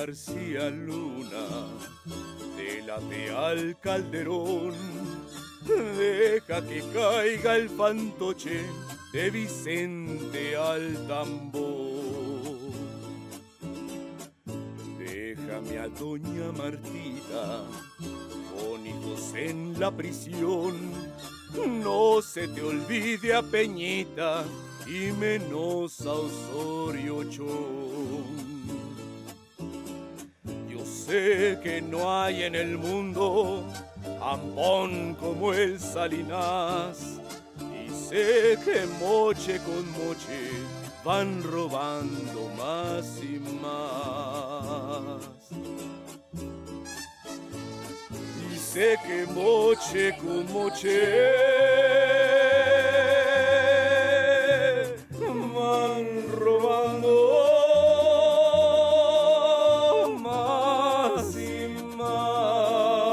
García Luna, délate al Calderón, deja que caiga el fantoche de Vicente al tambor. Déjame a doña Martita con hijos en la prisión, no se te olvide a Peñita y menos a Osorio Chong. Yo sé que no hay en el mundo ambón como el Salinas, y sé que moche con moche van robando más y más. Y sé que moche con moche van robando más y más.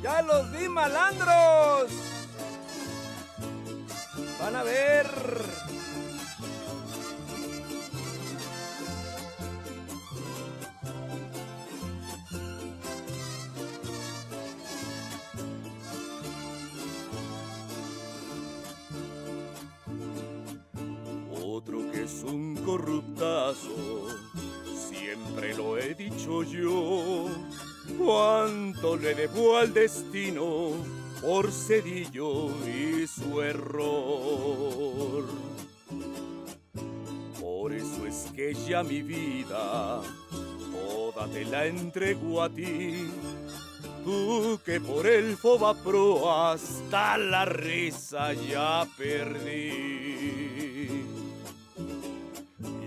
¡Ya los vi, malandros! Van a ver. Otro que es un corruptazo, siempre lo he dicho yo. Cuánto le debo al destino por Cedillo y su error. Por eso es que ya mi vida toda te la entrego a ti. Tú que por el Fobapro hasta la risa ya perdí.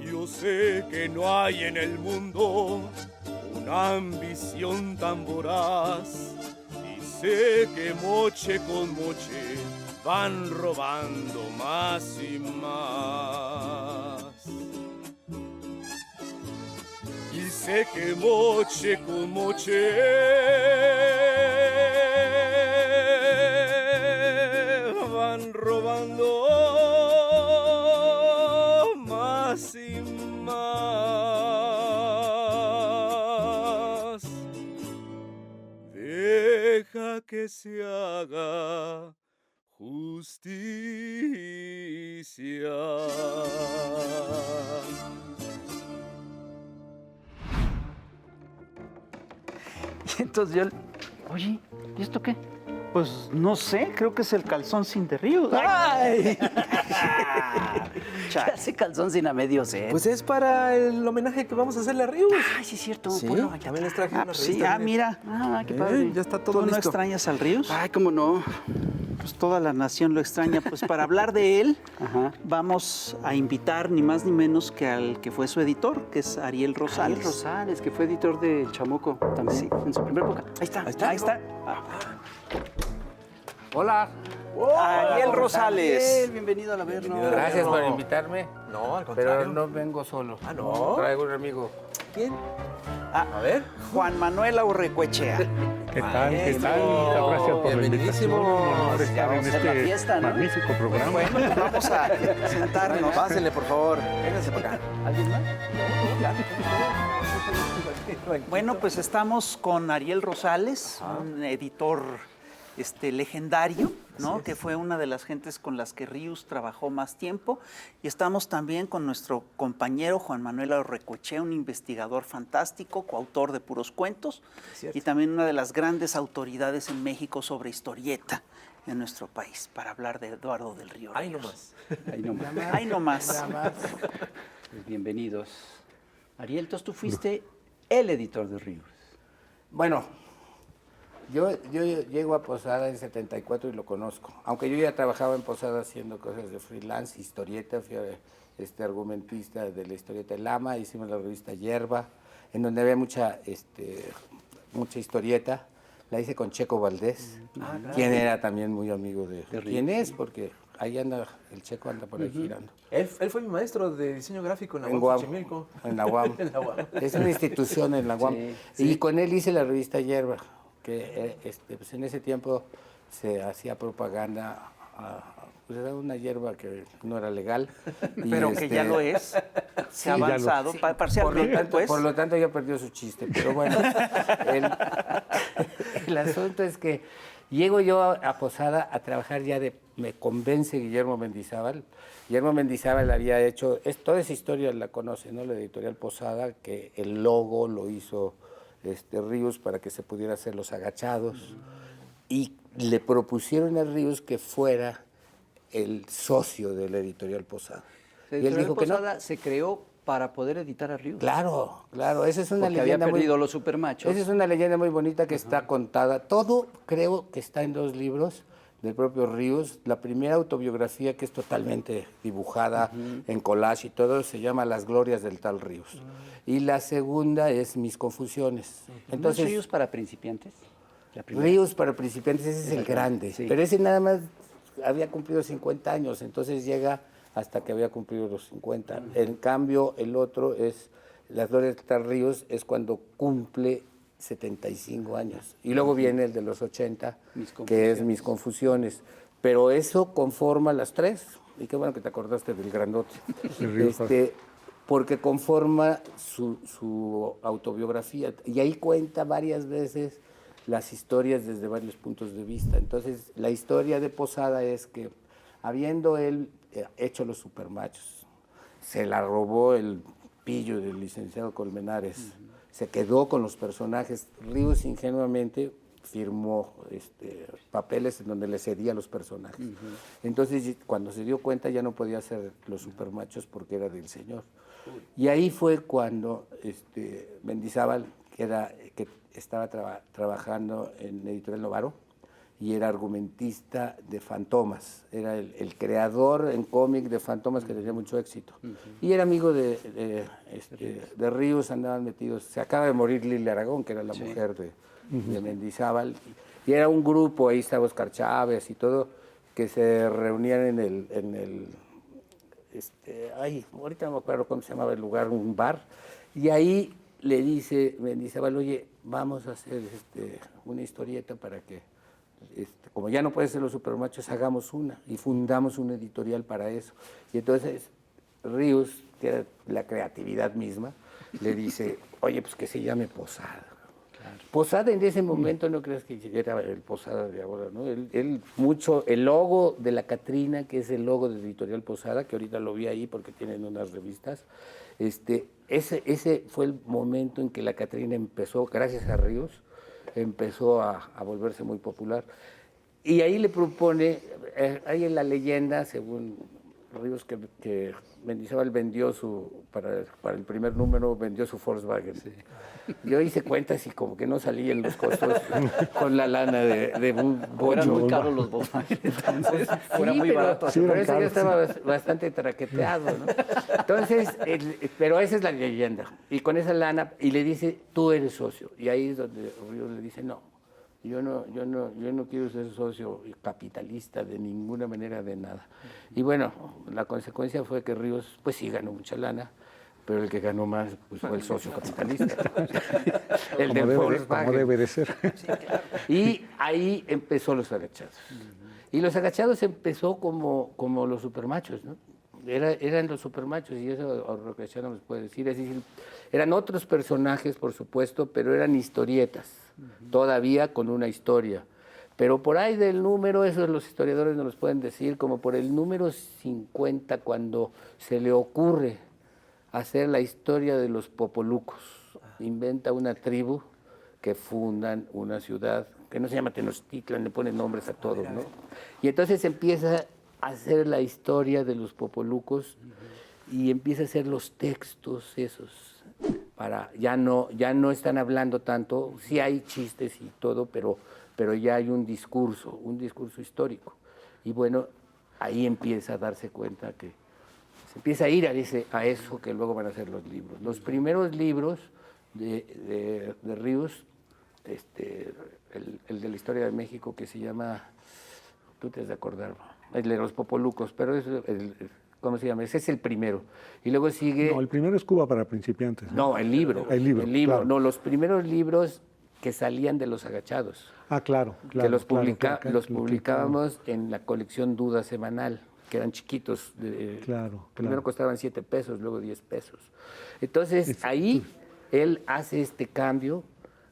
Yo sé que no hay en el mundo una ambición tan voraz, y sé que moche con moche van robando más y más. Y sé que moche con moche van robando más y más. Deja que se haga justicia. Y entonces yo, oye, ¿y esto qué? Pues no sé, creo que es el calzón sin de Ríos. ¡Ay! ¿Qué hace calzón sin a medio ser? Pues es para el homenaje que vamos a hacerle a Ríos. Ay, sí es cierto. Sí, Bueno, aquí también les traje una sí, revista. mira. Qué padre. Ya está todo ¿Tú listo. no extrañas al Ríos? Ay, cómo no. Pues toda la nación lo extraña. Pues para hablar de él, Ajá. vamos a invitar ni más ni menos que al que fue su editor, que es Ariel Rosales. Ariel Rosales, que fue editor de El Chamuco también, Sí. en su primera época. Ahí está. Ahí está. Hola. Ariel Rosales. Ariel, bienvenido al Averno. Gracias por invitarme. No, al contrario. Pero no vengo solo. Ah, ¿no? Traigo un amigo. ¿Quién? Ah, A ver. Juan Manuel Aurrecoechea. ¿Qué tal? ¿Qué tal? Maestro, Muchas gracias por la invitación. bienvenidísimo. Un honor estar en vamos a hacer la este fiesta, ¿no? magnífico programa. Bueno, pues vamos a sentarnos. Pásenle, por favor. Vénganse para acá. ¿Alguien más? Bueno, pues estamos con Ariel Rosales, un editor legendario, ¿no? Que fue una de las gentes con las que Ríos trabajó más tiempo. Y estamos también con nuestro compañero Juan Manuel Aurrecoechea, un investigador fantástico, coautor de puros cuentos, y también una de las grandes autoridades en México sobre historieta en nuestro país, para hablar de Eduardo del Río. Ahí Ríos. nomás. Ahí nomás. Ahí nomás. Pues bienvenidos. Ariel, entonces tú fuiste el editor de Ríos. Bueno, yo llego a Posada en 74 y lo conozco. Aunque yo ya trabajaba en Posada haciendo cosas de freelance, historieta, fui argumentista de la historieta El Ama, hicimos la revista Hierba, en donde había mucha historieta. La hice con Checo Valdés, quien era también muy amigo de ¿quién es? Porque ahí anda, el Checo anda por ahí girando. Él fue mi maestro de diseño gráfico en la En UAM Guam, Xochimilco. en la UAM. En la UAM. Es una institución en la UAM. Sí, Y con él hice la revista Hierba. pues en ese tiempo se hacía propaganda, pues era una hierba que no era legal. Pero que ya lo es. Se ha avanzado parcialmente, pues. Por lo tanto, ya perdió su chiste. Pero bueno, el asunto es que llego yo a Posada a trabajar ya me convence Guillermo Mendizábal. Guillermo Mendizábal había hecho, toda esa historia la conoce, ¿no? La editorial Posada, que el logo lo hizo Ríos para que se pudiera hacer los agachados. Y le propusieron a Ríos que fuera el socio de la editorial Posada. La Y él editorial dijo que no. Posada se creó para poder editar a Ríos. Claro, claro, esa es una Porque había leyenda perdido los supermachos. Esa es una leyenda muy bonita que está contada. Todo creo que está en 2 libros del propio Ríos. La primera autobiografía, que es totalmente dibujada en collage y todo, se llama Las glorias del tal Ríos. Y la segunda es Mis confusiones. Entonces, ¿Ríos para principiantes? La primera. Ríos para principiantes, ese es el grande. Sí. Pero ese nada más había cumplido 50 años, entonces llega hasta que había cumplido los 50. En cambio, el otro es Las glorias del tal Ríos, es cuando cumple 75 años. Y luego viene el de los 80, que es Mis confusiones. Pero eso conforma las 3. Y qué bueno que te acordaste del grandote. Porque conforma su autobiografía. Y ahí cuenta varias veces las historias desde varios puntos de vista. Entonces, la historia de Posada es que, habiendo él hecho los supermachos, se la robó el pillo del licenciado Colmenares, se quedó con los personajes. Ríos ingenuamente firmó papeles en donde le cedía los personajes. Entonces, cuando se dio cuenta, ya no podía hacer los supermachos porque era del señor. Y ahí fue cuando Mendizábal, que estaba trabajando en Editorial Novaro, y era argumentista de Fantomas, era el creador en cómic de Fantomas, que tenía mucho éxito. Y era amigo de Ríos, andaban metidos. Se acaba de morir Lili Aragón, que era la mujer de Mendizábal, y era un grupo, ahí estaba Oscar Chávez y todo, que se reunían en el ahorita no me acuerdo cómo se llamaba el lugar, un bar, y ahí le dice Mendizábal, oye, vamos a hacer una historieta para que, como ya no puede ser los supermachos, hagamos una, y fundamos una editorial para eso. Y entonces Ríos, que era la creatividad misma, le dice, oye, pues que se llame Posada. Claro. Posada en ese momento, no creas que era el Posada de ahora, ¿no? El logo de la Catrina, que es el logo de Editorial Posada, que ahorita lo vi ahí porque tienen unas revistas, ese fue el momento en que la Catrina empezó, gracias a Ríos, empezó a volverse muy popular. Y ahí le propone, hay en la leyenda, según Ríos, que Mendizábal vendió para el primer número, vendió su Volkswagen. Sí. Yo hice cuentas y como que no salían los costos con la lana de un bocho. Eran muy caros los Volkswagen, entonces Era muy barato. Pero eso ya estaba bastante traqueteado, ¿no? Entonces, pero esa es la leyenda. Y con esa lana, y le dice, tú eres socio. Y ahí es donde Ríos le dice, no, yo no quiero ser socio capitalista de ninguna manera, de nada. Y bueno, la consecuencia fue que Ríos, pues sí ganó mucha lana, pero el que ganó más pues, fue el socio capitalista. El del Volkswagen. Como debe de ser. Sí, claro. Y ahí empezó los agachados. Y los agachados empezó como los supermachos, ¿no? Eran los supermachos, y eso Orroquechano nos puede decir. Es decir, eran otros personajes, por supuesto, pero eran historietas, todavía con una historia. Pero por ahí del número, eso los historiadores nos los pueden decir, como por el número 50, cuando se le ocurre hacer la historia de los popolucos. Inventa una tribu que fundan una ciudad, que no se llama Tenochtitlan, le ponen nombres a todos, ¿no? Y entonces empieza a hacer la historia de los popolucos y empieza a hacer los textos esos. Ya no están hablando tanto, sí hay chistes y todo, pero ya hay un discurso histórico. Y bueno, ahí empieza a darse cuenta que se empieza a ir a eso que luego van a ser los libros. Los primeros libros de Ríos, el de la historia de México, que se llama, tú te has de acordar, el de los popolucos, pero es ¿cómo se llama? Ese es el primero. Y luego sigue... No, el primero es Cuba para principiantes. No, el libro. El libro, claro. No, los primeros libros que salían de Los Agachados, Ah, claro, claro. que los, claro, claro, los claro, publicábamos en la colección Duda Semanal, que eran chiquitos. Claro, Primero claro. costaban 7 pesos, luego 10 pesos. Entonces, ahí él hace este cambio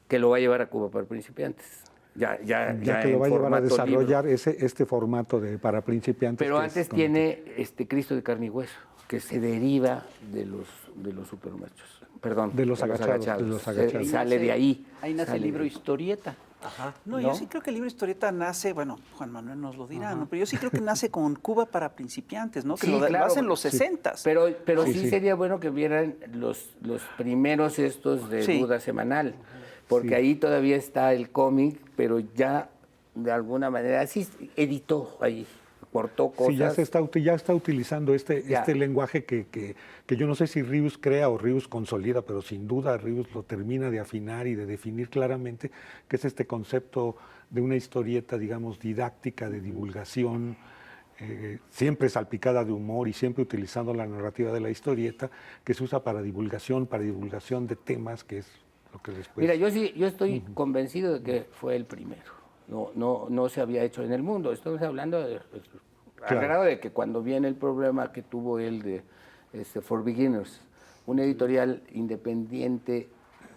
que lo va a llevar a Cuba para principiantes. Ya Ya que en lo va a llevar a formato desarrollar libro. este formato para principiantes. Pero que es antes con- tiene Cristo de carne y hueso, que se deriva de los supermachos. Perdón, De los agachados, de los agachados. Sale de ahí. Ahí nace el sale libro de- Historieta. No, yo sí creo que el libro Historieta nace, bueno, Juan Manuel nos lo dirá, ¿no? Pero yo sí creo que nace con Cuba para principiantes, ¿no? Que Sí, lo claro, hacen los sí. 60s. Pero Sí, sí, sí. sería bueno que vieran los primeros estos de Sí. Duda Semanal, porque Sí. ahí todavía está el cómic, pero ya de alguna manera sí editó ahí, cortó cosas. Sí, ya está utilizando este Ya. lenguaje que yo no sé si Ríos crea o Ríos consolida, pero sin duda Ríos lo termina de afinar y de definir claramente, que es este concepto de una historieta, digamos, didáctica, de divulgación, siempre salpicada de humor y siempre utilizando la narrativa de la historieta, que se usa para divulgación de temas, que es lo que después... Mira, yo estoy convencido de que fue el primero. No se había hecho en el mundo. Estamos hablando al Claro. grado de que cuando viene el problema que tuvo él de For Beginners, una editorial independiente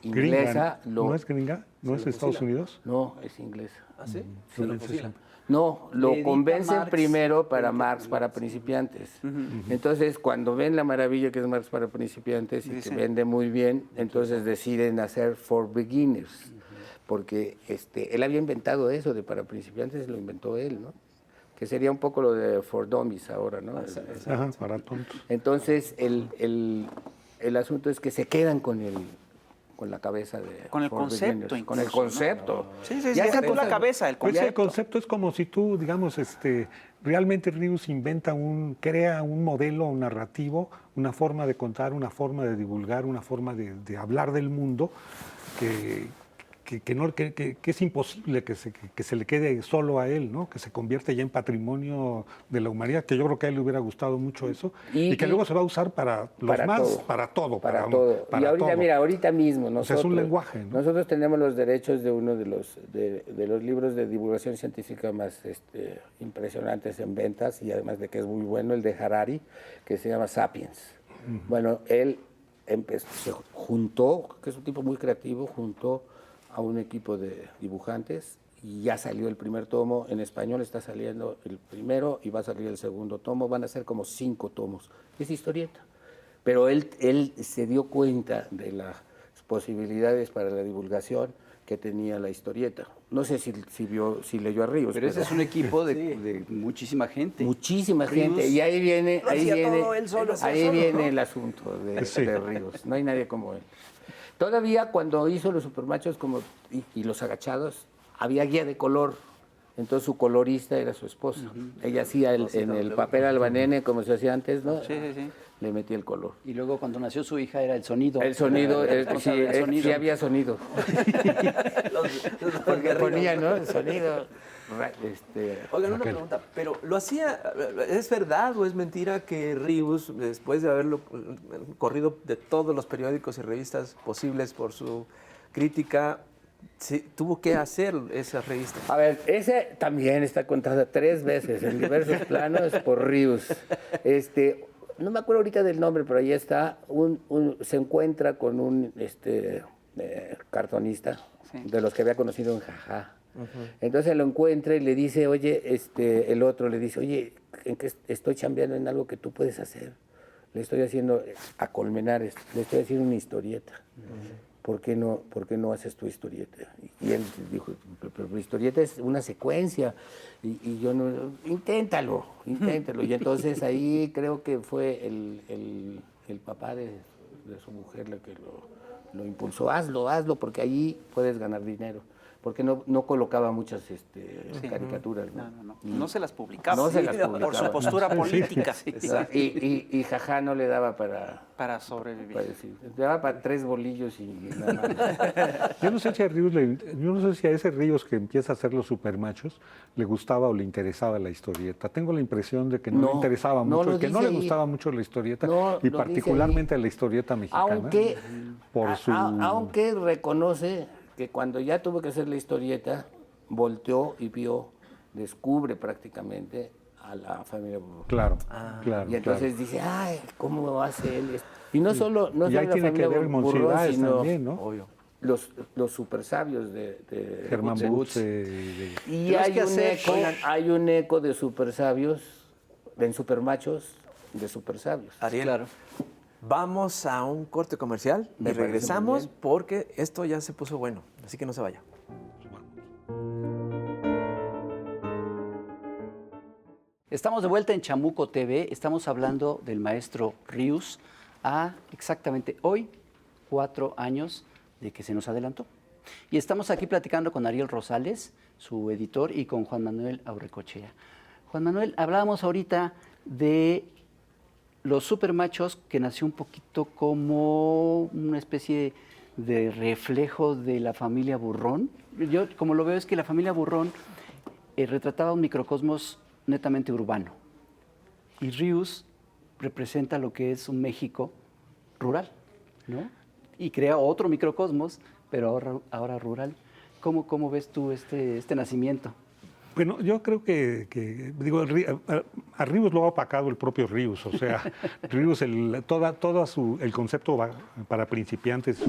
Gringa, inglesa, ¿no es gringa? ¿No es de Estados Unidos? No, es inglesa. ¿Ah, sí? No, lo Edita convencen Marx. primero para Marx para principiantes. Entonces, cuando ven la maravilla que es Marx para principiantes y que Dicen. vende muy bien, entonces deciden hacer For Beginners. Porque él había inventado eso de para principiantes, lo inventó él, ¿no? Que sería un poco lo de For Dummies ahora, ¿no? Ajá, para tontos. Entonces, el asunto es que se quedan con la cabeza de Con el For concepto Beginners, con el incluso, ¿no? concepto. Sí, sí, Ya deja esa tú la cosa- cabeza, el Pues el concepto. concepto es como si tú, digamos, realmente Ríos crea un modelo narrativo, una forma de contar, una forma de divulgar, una forma de hablar del mundo que es imposible que se le quede solo a él, ¿no? Que se convierte ya en patrimonio de la humanidad, que yo creo que a él le hubiera gustado mucho eso, y que luego se va a usar para los para más, todo. para todo. Para todo. Y ahorita, todo. mira, ahorita mismo nosotros... sea, es un lenguaje, ¿no? Nosotros tenemos los derechos de uno de los libros de divulgación científica más impresionantes en ventas, y además de que es muy bueno, el de Harari, que se llama Sapiens. Bueno, él se juntó, que es un tipo muy creativo, juntó a un equipo de dibujantes y ya salió el primer tomo. En español está saliendo el primero y va a salir el segundo tomo. Van a ser como 5 tomos. Es historieta. Pero él se dio cuenta de las posibilidades para la divulgación que tenía la historieta. No sé si leyó a Ríos. Pero ese es un equipo de muchísima gente. Muchísima Ríos gente. Y ahí viene, todo él solo, ahí solo, viene ¿no? el asunto de, Sí. de Ríos. No hay nadie como él. Todavía cuando hizo los supermachos y los agachados, había guía de color. Entonces su colorista era su esposa. Ella hacía en el papel albanene, como se hacía antes, ¿no? Sí, sí, sí. Le metía el color. Y luego cuando nació su hija era el sonido. El sonido, Era el responsable del sonido. sí había sonido. Porque ponía, ¿no? El sonido. Oigan, una pregunta, pero ¿lo hacía, es verdad o es mentira que Ríos, después de haberlo corrido de todos los periódicos y revistas posibles por su crítica, tuvo que hacer esas revistas? A ver, ese también está contada 3 veces en diversos planos por Ríos. No me acuerdo ahorita del nombre, pero ahí está. Se encuentra con un cartonista de los que había conocido en Jajá. Entonces lo encuentra y le dice, oye, el otro le dice, oye, ¿en qué estoy chambeando en algo que tú puedes hacer? Le estoy haciendo a Colmenares, le estoy haciendo una historieta. ¿Por qué no haces tu historieta? Y él dijo, pero la historieta es una secuencia. Y yo no, inténtalo. Y entonces ahí creo que fue el papá de su mujer la que lo impulsó. Hazlo, porque ahí puedes ganar dinero. Porque no colocaba muchas caricaturas. No se las publicaba. No se las Por su publicaba. postura política. Y Jajá no le daba para sobrevivir. decir, le daba para 3 bolillos y nada más. Yo no sé si a ese Ríos que empieza a hacer los supermachos le gustaba o le interesaba la historieta. Tengo la impresión de que no le interesaba no mucho, lo y que no dice le ahí. gustaba mucho la historieta, No, y lo particularmente dice ahí. la historieta mexicana. Aunque por su... aunque reconoce que cuando ya tuvo que hacer la historieta, volteó y descubre prácticamente a la familia Burrón. Claro, claro. Y entonces dice, ay, ¿cómo hace él esto? Y no solo, Y ahí la tiene que familia ver Burrón, Monsiváis sino también, ¿no? Obvio. los super sabios de Germán Butze. Butze. Y Tenemos que hacer, hay un eco de super sabios, en super machos, de super sabios. Ariel, Claro. vamos a un corte comercial y Me parece muy regresamos bien. porque esto ya se puso bueno, así que no se vaya. Estamos de vuelta en Chamuco TV, estamos hablando del maestro Ríos a exactamente hoy, 4 años de que se nos adelantó. Y estamos aquí platicando con Ariel Rosales, su editor, y con Juan Manuel Aurrecochea. Juan Manuel, hablábamos ahorita de los supermachos, que nació un poquito como una especie de reflejo de la familia Burrón. Yo, como lo veo, es que la familia Burrón retrataba un microcosmos netamente urbano. Y Ríos representa lo que es un México rural, ¿no? Y crea otro microcosmos, pero ahora rural. ¿Cómo ves tú este nacimiento? Bueno, yo creo que digo, a Ríos lo ha opacado el propio Ríos, o sea, Ríos, el concepto para principiantes,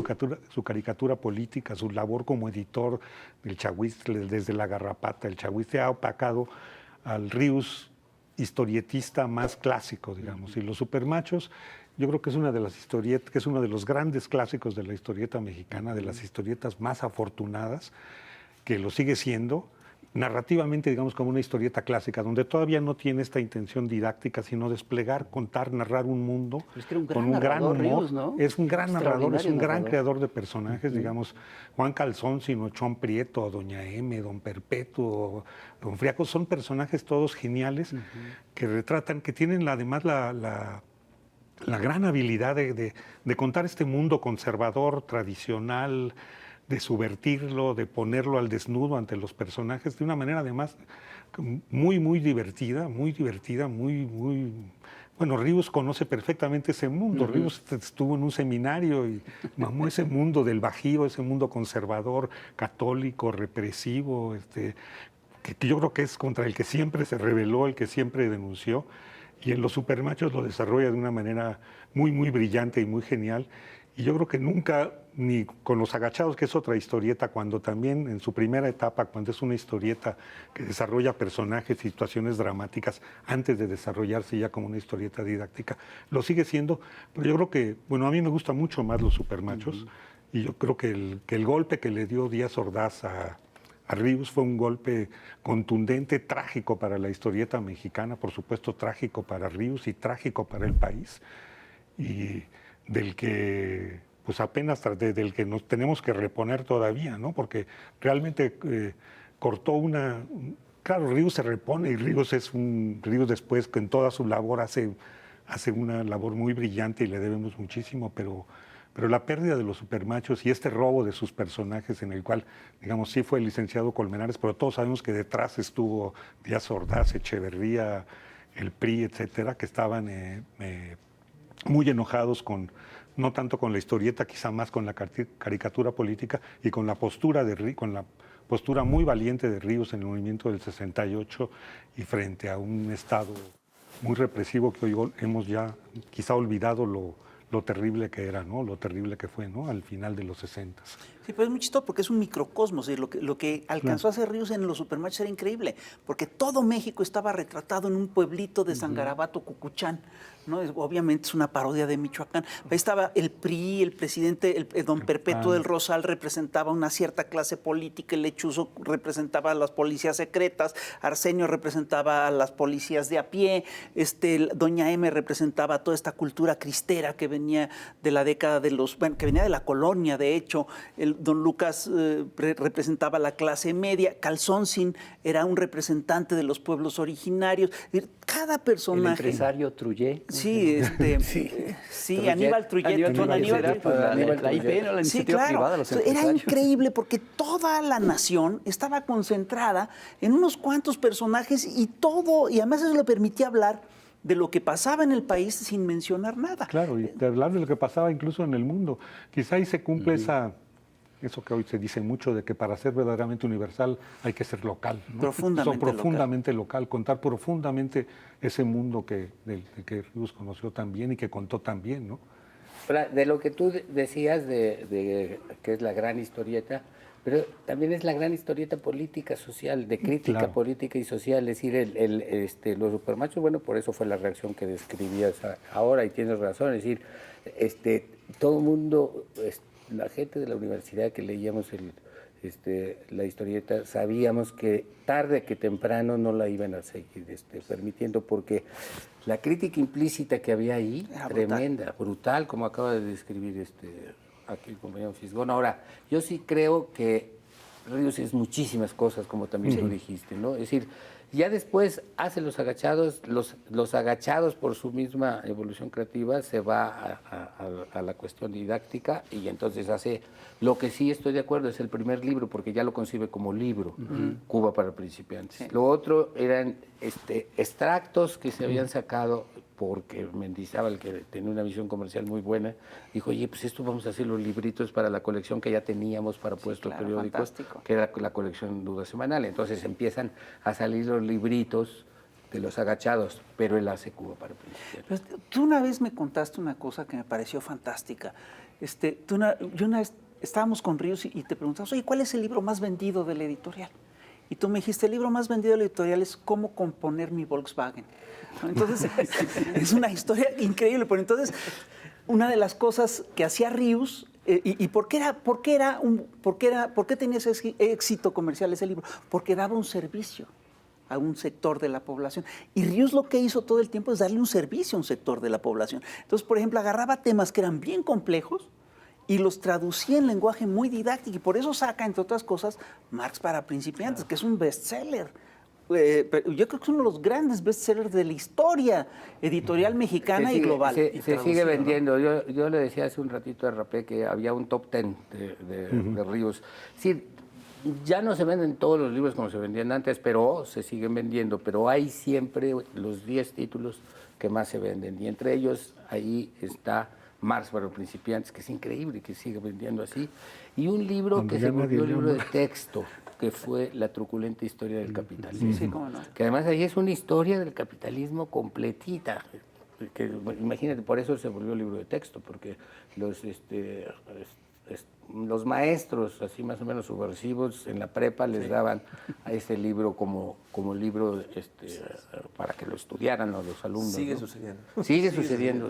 su caricatura política, su labor como editor del Chahuiztle, desde La Garrapata, el Chahuiztle ha opacado al Ríos historietista más clásico, digamos, y los supermachos, yo creo que es una de las historietas, que es uno de los grandes clásicos de la historieta mexicana, de las historietas más afortunadas, que lo sigue siendo, narrativamente, digamos, como una historieta clásica, donde todavía no tiene esta intención didáctica, sino desplegar, contar, narrar un mundo Es que era un gran con un gran narrador, humor. Ríos, ¿no? Es un gran narrador, es un gran narrador. creador de personajes, digamos, Juan Calzón, Chón Prieto, Doña M, Don Perpetuo, Don Friaco, son personajes todos geniales que retratan, que tienen además la gran habilidad de contar este mundo conservador, tradicional, de subvertirlo, de ponerlo al desnudo ante los personajes de una manera además muy divertida, Bueno, Ríos conoce perfectamente ese mundo. Ríos estuvo en un seminario y mamó ese mundo del Bajío, ese mundo conservador, católico, represivo, que yo creo que es contra el que siempre se rebeló, el que siempre denunció. Y en los supermachos lo desarrolla de una manera muy brillante y muy genial. Y yo creo que nunca, ni con Los Agachados, que es otra historieta, cuando también en su primera etapa, cuando es una historieta que desarrolla personajes, situaciones dramáticas, antes de desarrollarse ya como una historieta didáctica, lo sigue siendo. Pero yo creo que, bueno, a mí me gustan mucho más los supermachos. Y yo creo que el golpe que le dio Díaz Ordaz a Ríos fue un golpe contundente, trágico para la historieta mexicana, por supuesto trágico para Ríos y trágico para el país. Y del que pues apenas del que nos tenemos que reponer todavía, ¿no? Porque realmente cortó claro, Ríos se repone y Ríos después que en toda su labor hace una labor muy brillante y le debemos muchísimo, pero la pérdida de los supermachos y este robo de sus personajes en el cual, digamos, sí fue el licenciado Colmenares, pero todos sabemos que detrás estuvo Díaz Ordaz, Echeverría, el PRI, etcétera, que estaban muy enojados no tanto con la historieta, quizá más con la caricatura política y con la postura muy valiente de Ríos en el movimiento del 68 y frente a un Estado muy represivo que hoy hemos ya quizá olvidado lo terrible que era, ¿no? Lo terrible que fue, ¿no? Al final de los 60. Sí, pero es muy chistoso porque es un microcosmos. Y lo que alcanzó a hacer Ríos en los supermachos era increíble, porque todo México estaba retratado en un pueblito de San Garabato, Cucuchán, ¿no? Obviamente es una parodia de Michoacán. Ahí estaba el PRI, el presidente, don Perpetuo del Rosal representaba una cierta clase política, el Lechuzo representaba a las policías secretas, Arsenio representaba a las policías de a pie, Doña M representaba toda esta cultura cristera que venía de la década que venía de la colonia, de hecho. Don Lucas representaba la clase media, Calzoncin era un representante de los pueblos originarios. Cada personaje. El empresario Trujé. Sí, sí, Aníbal Trujillo. La IP, ¿no? La iniciativa privada de los empresarios. Era increíble porque toda la nación estaba concentrada en unos cuantos personajes y además eso le permitía hablar de lo que pasaba en el país sin mencionar nada. Claro, y de hablar de lo que pasaba incluso en el mundo. Quizá ahí se cumple Eso que hoy se dice mucho de que para ser verdaderamente universal hay que ser local, ¿no? Profundamente local, contar profundamente ese mundo del que Ríos conoció tan bien y que contó tan bien, ¿no? De lo que tú decías de que es la gran historieta, pero también es la gran historieta política, social, de crítica Claro. política y social. Es decir, los supermachos, bueno, por eso fue la reacción que describías ahora, y tienes razón. Es decir, todo el mundo, la gente de la universidad que leíamos la historieta, sabíamos que tarde que temprano no la iban a seguir permitiendo, porque la crítica implícita que había ahí, Era tremenda, brutal, como acaba de describir aquí el compañero Fisgón. Ahora, yo sí creo que Ríos es muchísimas cosas, como también tú dijiste, ¿no? Es decir, ya después hace los agachados, los agachados por su misma evolución creativa se va a la cuestión didáctica, y entonces hace lo que sí estoy de acuerdo, es el primer libro, porque ya lo concibe como libro, Cuba para principiantes. Sí. Lo otro eran extractos que se habían sacado, porque Mendizábal, que tenía una visión comercial muy buena, dijo, oye, pues esto vamos a hacer los libritos para la colección que ya teníamos para Puesto claro, Periódicos, fantástico. que era la colección Duda Semanal. Entonces empiezan a salir los libritos de los agachados, pero él hace Cuba para principiantes. Pero tú una vez me contaste una cosa que me pareció fantástica. Yo una vez estábamos con Ríos y te preguntamos, oye, ¿cuál es el libro más vendido de la editorial? Y tú me dijiste, el libro más vendido de la editorial es Cómo componer mi Volkswagen. ¿No? Entonces, es una historia increíble. Pero entonces, una de las cosas que hacía Ríos, ¿y por qué tenía ese éxito comercial ese libro? Porque daba un servicio a un sector de la población. Y Ríos lo que hizo todo el tiempo es darle un servicio a un sector de la población. Entonces, por ejemplo, agarraba temas que eran bien complejos y los traducía en lenguaje muy didáctico, y por eso saca, entre otras cosas, Marx para principiantes, que es un bestseller. Yo creo que es uno de los grandes bestsellers de la historia editorial mexicana y global. Se sigue vendiendo. Yo le decía hace un ratito a Rapé que había un top 10 de Ríos. Sí, ya no se venden todos los libros como se vendían antes, pero se siguen vendiendo. Pero hay siempre los 10 títulos que más se venden. Y entre ellos, ahí está Marx para principiantes, que es increíble que siga vendiendo así. Y un libro Cuando que ya se volvió nadie lee libro de Marx. texto, que fue La truculenta historia del capitalismo. Sí, cómo no. Que además ahí es una historia del capitalismo completita. Imagínate, por eso se volvió libro de texto, porque los maestros, así más o menos subversivos, en la prepa les daban a ese libro como libro para que lo estudiaran los alumnos. Sigue ¿no? sucediendo.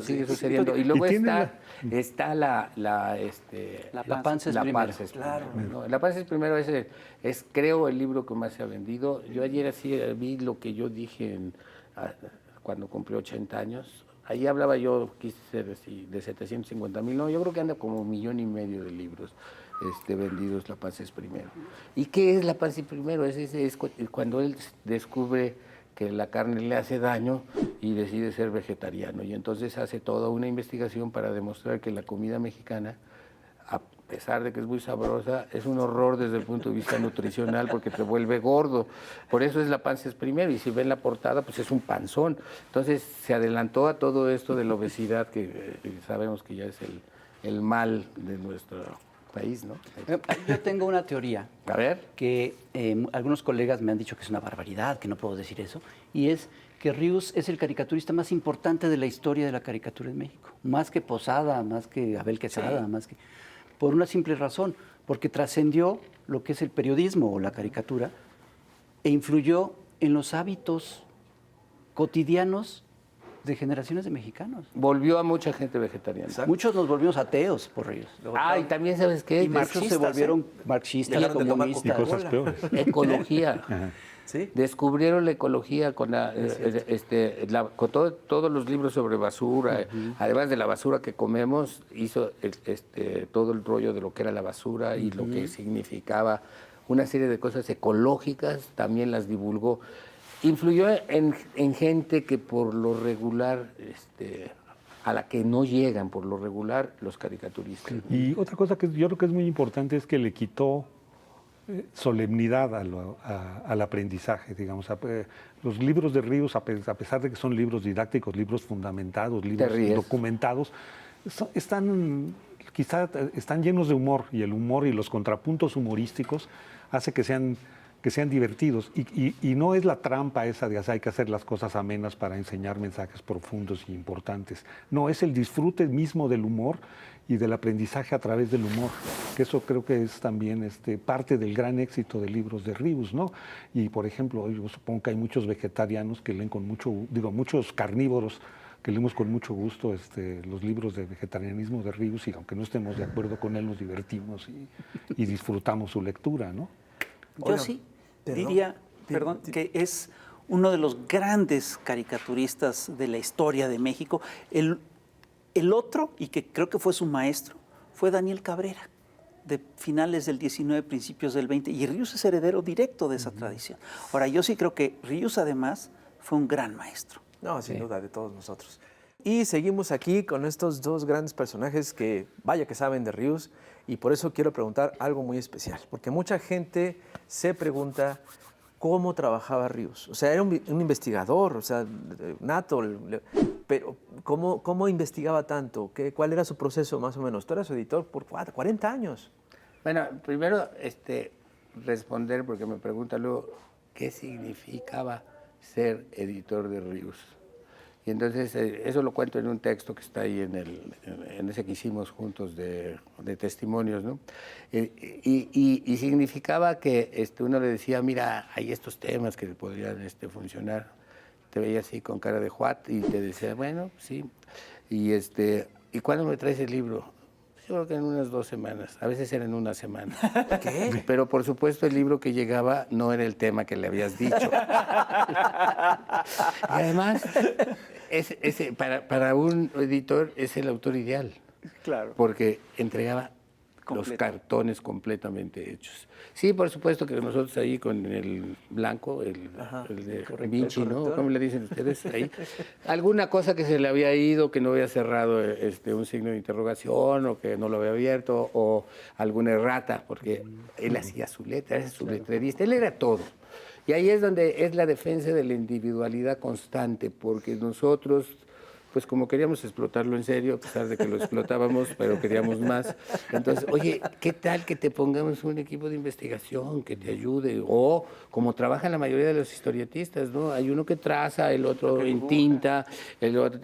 Sigue sucediendo. Y luego Y tiene está la Panza es La primero. Panza es Claro. primero, ¿no? La Panza es primero, es creo el libro que más se ha vendido. Yo ayer así vi lo que yo dije cuando cumplí 80 años. Ahí hablaba yo, quise ser así, de 750,000, no, yo creo que anda como 1,5 millones de libros vendidos. La Panza es primero. ¿Y qué es La Panza es primero? Es cuando él descubre que la carne le hace daño y decide ser vegetariano. Y entonces hace toda una investigación para demostrar que la comida mexicana, a pesar de que es muy sabrosa, es un horror desde el punto de vista nutricional porque te vuelve gordo. Por eso es La Panza es primero, y si ven la portada, pues es un panzón. Entonces se adelantó a todo esto de la obesidad, que sabemos que ya es el mal de nuestro país, ¿no? Yo tengo una teoría A ver. que algunos colegas me han dicho que es una barbaridad, que no puedo decir eso, y es que Ríos es el caricaturista más importante de la historia de la caricatura en México. Más que Posada, más que Abel Quesada, más que... Por una simple razón, porque trascendió lo que es el periodismo o la caricatura e influyó en los hábitos cotidianos de generaciones de mexicanos. Volvió a mucha gente vegetariana. Muchos nos volvimos ateos por Ríos. Ah, y también, ¿sabes qué? Y muchos se volvieron marxistas, Dejaron de tomar Y comunistas. cosas peores. Ecología. ¿Sí? Descubrieron la ecología con, con todos los libros sobre basura. Además de la basura que comemos, hizo todo el rollo de lo que era la basura y lo que significaba una serie de cosas ecológicas, también las divulgó. Influyó en gente que por lo regular, a la que no llegan por lo regular los caricaturistas. Y otra cosa que yo creo que es muy importante es que le quitó solemnidad al aprendizaje, digamos. Los libros de Ríos, a pesar de que son libros didácticos, libros fundamentados, libros documentados, quizá están llenos de humor, y el humor y los contrapuntos humorísticos hace que sean divertidos. Y no es la trampa esa de hay que hacer las cosas amenas para enseñar mensajes profundos y importantes. No, es el disfrute mismo del humor y del aprendizaje a través del humor, que eso creo que es también parte del gran éxito de libros de Ríos, ¿no? Y, por ejemplo, yo supongo que hay muchos vegetarianos que leen muchos carnívoros que leemos con mucho gusto los libros de vegetarianismo de Ríos, y aunque no estemos de acuerdo con él, nos divertimos y disfrutamos su lectura, ¿no? Yo sí diría, que es uno de los grandes caricaturistas de la historia de México. El otro, y que creo que fue su maestro, fue Daniel Cabrera, de finales del 19, principios del 20, y Ríos es heredero directo de esa tradición. Ahora, yo sí creo que Ríos, además, fue un gran maestro. No, sin duda, de todos nosotros. Y seguimos aquí con estos dos grandes personajes que, vaya que saben de Ríos, y por eso quiero preguntar algo muy especial, porque mucha gente se pregunta cómo trabajaba Ríos. O sea, era un investigador, o sea, nato, pero ¿cómo investigaba tanto? ¿Cuál era su proceso más o menos? Tú eras su editor por 40 años. Bueno, primero responder, porque me pregunta luego, ¿qué significaba ser editor de Ríos? Y entonces eso lo cuento en un texto que está ahí en ese que hicimos juntos de testimonios, ¿no? Y significaba que uno le decía, mira, hay estos temas que podrían funcionar. Te veía así con cara de juat y te decía, bueno, sí. ¿Y cuándo me traes el libro? Yo creo que en unas 2 semanas, a veces era en una semana. ¿Qué? Pero por supuesto el libro que llegaba no era el tema que le habías dicho. Y además, para un editor es el autor ideal. Claro. Porque entregaba los cartones completamente hechos. Sí, por supuesto que nosotros ahí con el blanco, el de Vinci, ¿no? ¿Cómo le dicen ustedes ahí? Alguna cosa que se le había ido, que no había cerrado un signo de interrogación, o que no lo había abierto, o alguna errata, porque él hacía su letra, era su letrerista, él era todo. Y ahí es donde es la defensa de la individualidad constante, porque nosotros, pues como queríamos explotarlo en serio, a pesar de que lo explotábamos, pero queríamos más. Entonces, oye, ¿qué tal que te pongamos un equipo de investigación que te ayude? O como trabajan la mayoría de los historietistas, ¿no? Hay uno que traza, el otro entinta, el otro...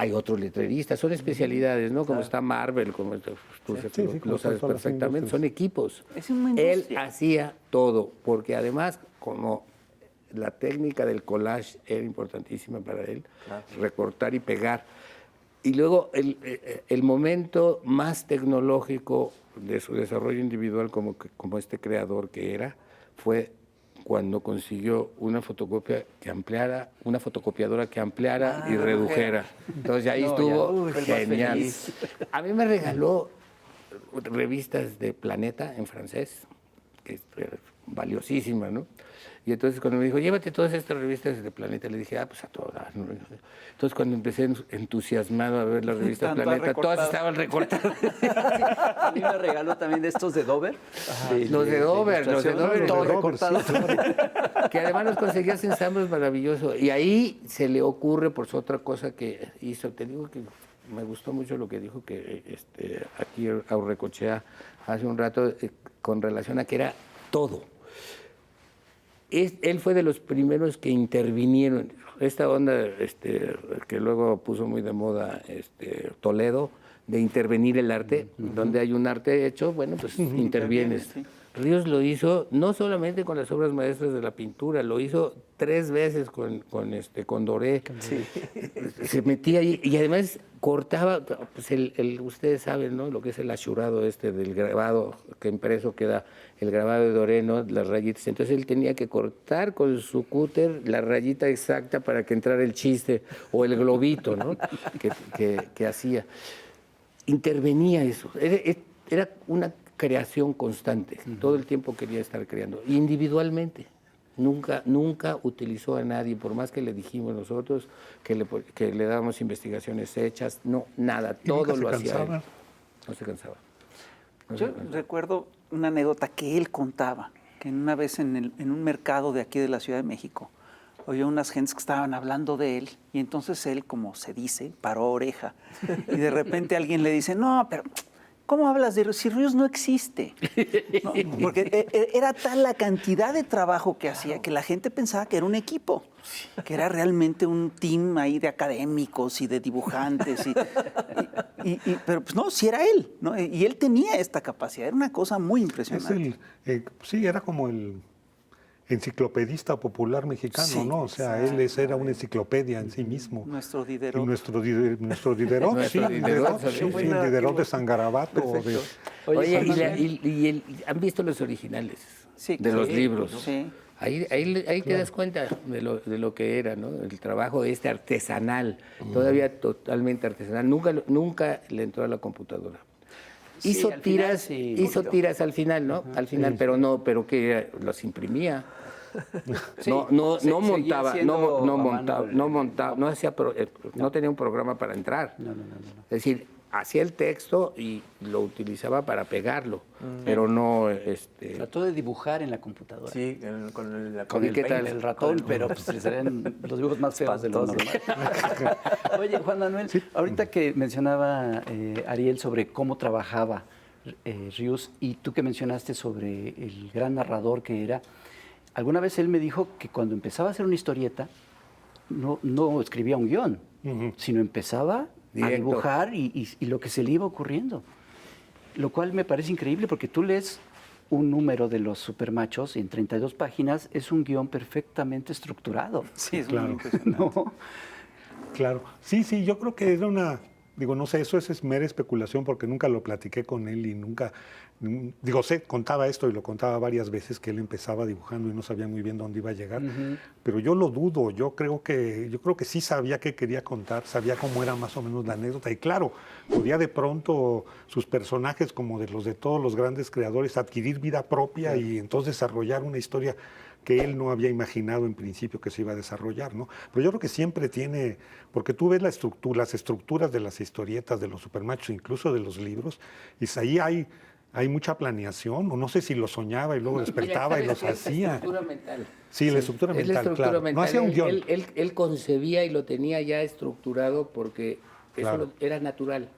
Hay otros letreristas, son especialidades, ¿no? Como está Marvel, como tú lo sabes perfectamente, son equipos. Es una Él industria. hacía todo, porque además, como la técnica del collage era importantísima para él, recortar y pegar. Y luego el momento más tecnológico de su desarrollo individual como creador que era, fue cuando consiguió una fotocopia que ampliara, una fotocopiadora que ampliara y redujera. Entonces ahí estuvo genial. A mí me regaló revistas de Planeta en francés, que es valiosísima, ¿no? Y entonces cuando me dijo, llévate todas estas revistas de Planeta, le dije, pues a todas, ¿no? Entonces cuando empecé entusiasmado a ver las revistas de Planeta, todas estaban recortadas. A mí me regaló también de estos de Dover. Los de Dover, todo recortado. Que además los conseguías en ensambles maravillosos. Y ahí se le ocurre, por su otra cosa que hizo, te digo que me gustó mucho lo que dijo que aquí Aurrecochea hace un rato con relación a que era todo. Él fue de los primeros que intervinieron. Esta onda que luego puso muy de moda Toledo, de intervenir el arte, donde hay un arte hecho, bueno, pues intervienes. Sí. Ríos lo hizo no solamente con las obras maestras de la pintura, lo hizo 3 veces con Doré. Sí. Se metía ahí y además cortaba, pues ustedes saben, ¿no? Lo que es el achurado del grabado que impreso queda el grabado de Doré, ¿no? Las rayitas. Entonces él tenía que cortar con su cúter la rayita exacta para que entrara el chiste o el globito, ¿no? que hacía. Intervenía eso. Era una creación constante. Todo el tiempo quería estar creando. Individualmente. Nunca utilizó a nadie, por más que le dijimos nosotros que le dábamos investigaciones hechas, no, nada, todo lo hacía él. No se cansaba. Yo recuerdo una anécdota que él contaba, que una vez en un mercado de aquí de la Ciudad de México, oyó unas gentes que estaban hablando de él y entonces él, como se dice, paró oreja. Y de repente alguien le dice, no, pero ¿cómo hablas de Ríos? Si Ríos no existe. ¿No? Porque era tal la cantidad de trabajo que hacía que la gente pensaba que era un equipo, que era realmente un team ahí de académicos y de dibujantes. Pero pues no, sí era él, ¿no? Y él tenía esta capacidad, era una cosa muy impresionante. Sí, era como el enciclopedista popular mexicano, Sí, ¿no? O sea, él era una enciclopedia en sí mismo. Nuestro Y Diderot. nuestro Diderot, sí, el Diderot de San Garabato. Oye, ¿han visto los originales Sí, de los sí, libros? sí. Ahí te das cuenta de lo que era, ¿no? El trabajo artesanal, todavía totalmente artesanal. Nunca le entró a la computadora. Sí, Hizo al final tiras al final, ¿no? Al final, pero que los imprimía. Sí, No seguía montaba, siendo no a montaba, mano no montaba, no tenía un programa para entrar. No. Es decir, hacía el texto y lo utilizaba para pegarlo, pero no Trató de dibujar en la computadora. Sí, con ¿Y qué tal? El ratón, pero pues le serían los dibujos más feos de lo normal. Oye, Juan Manuel, ahorita que mencionaba Ariel sobre cómo trabajaba Ríos y tú que mencionaste sobre el gran narrador que era, alguna vez él me dijo que cuando empezaba a hacer una historieta no escribía un guión, sino empezaba a Directo. dibujar y lo que se le iba ocurriendo. Lo cual me parece increíble porque tú lees un número de los supermachos y en 32 páginas es un guión perfectamente estructurado. Sí, es Claro. muy impresionante. ¿No? Claro. Sí, yo creo que era una, digo, no sé, eso es mera especulación porque nunca lo platiqué con él y nunca, contaba esto y lo contaba varias veces que él empezaba dibujando y no sabía muy bien dónde iba a llegar, pero yo lo dudo, yo creo que sí sabía qué quería contar, sabía cómo era más o menos la anécdota y claro, podía de pronto sus personajes como de los de todos los grandes creadores adquirir vida propia y entonces desarrollar una historia que él no había imaginado en principio que se iba a desarrollar, ¿no? Pero yo creo que siempre tiene, porque tú ves las estructuras de las historietas, de los supermachos, incluso de los libros, y ahí hay mucha planeación, o no sé si lo soñaba y luego despertaba y los hacía. La estructura mental. Sí, la estructura Es la mental, estructura claro. mental. No hacía un guión. Él concebía y lo tenía ya estructurado porque Claro. eso era natural.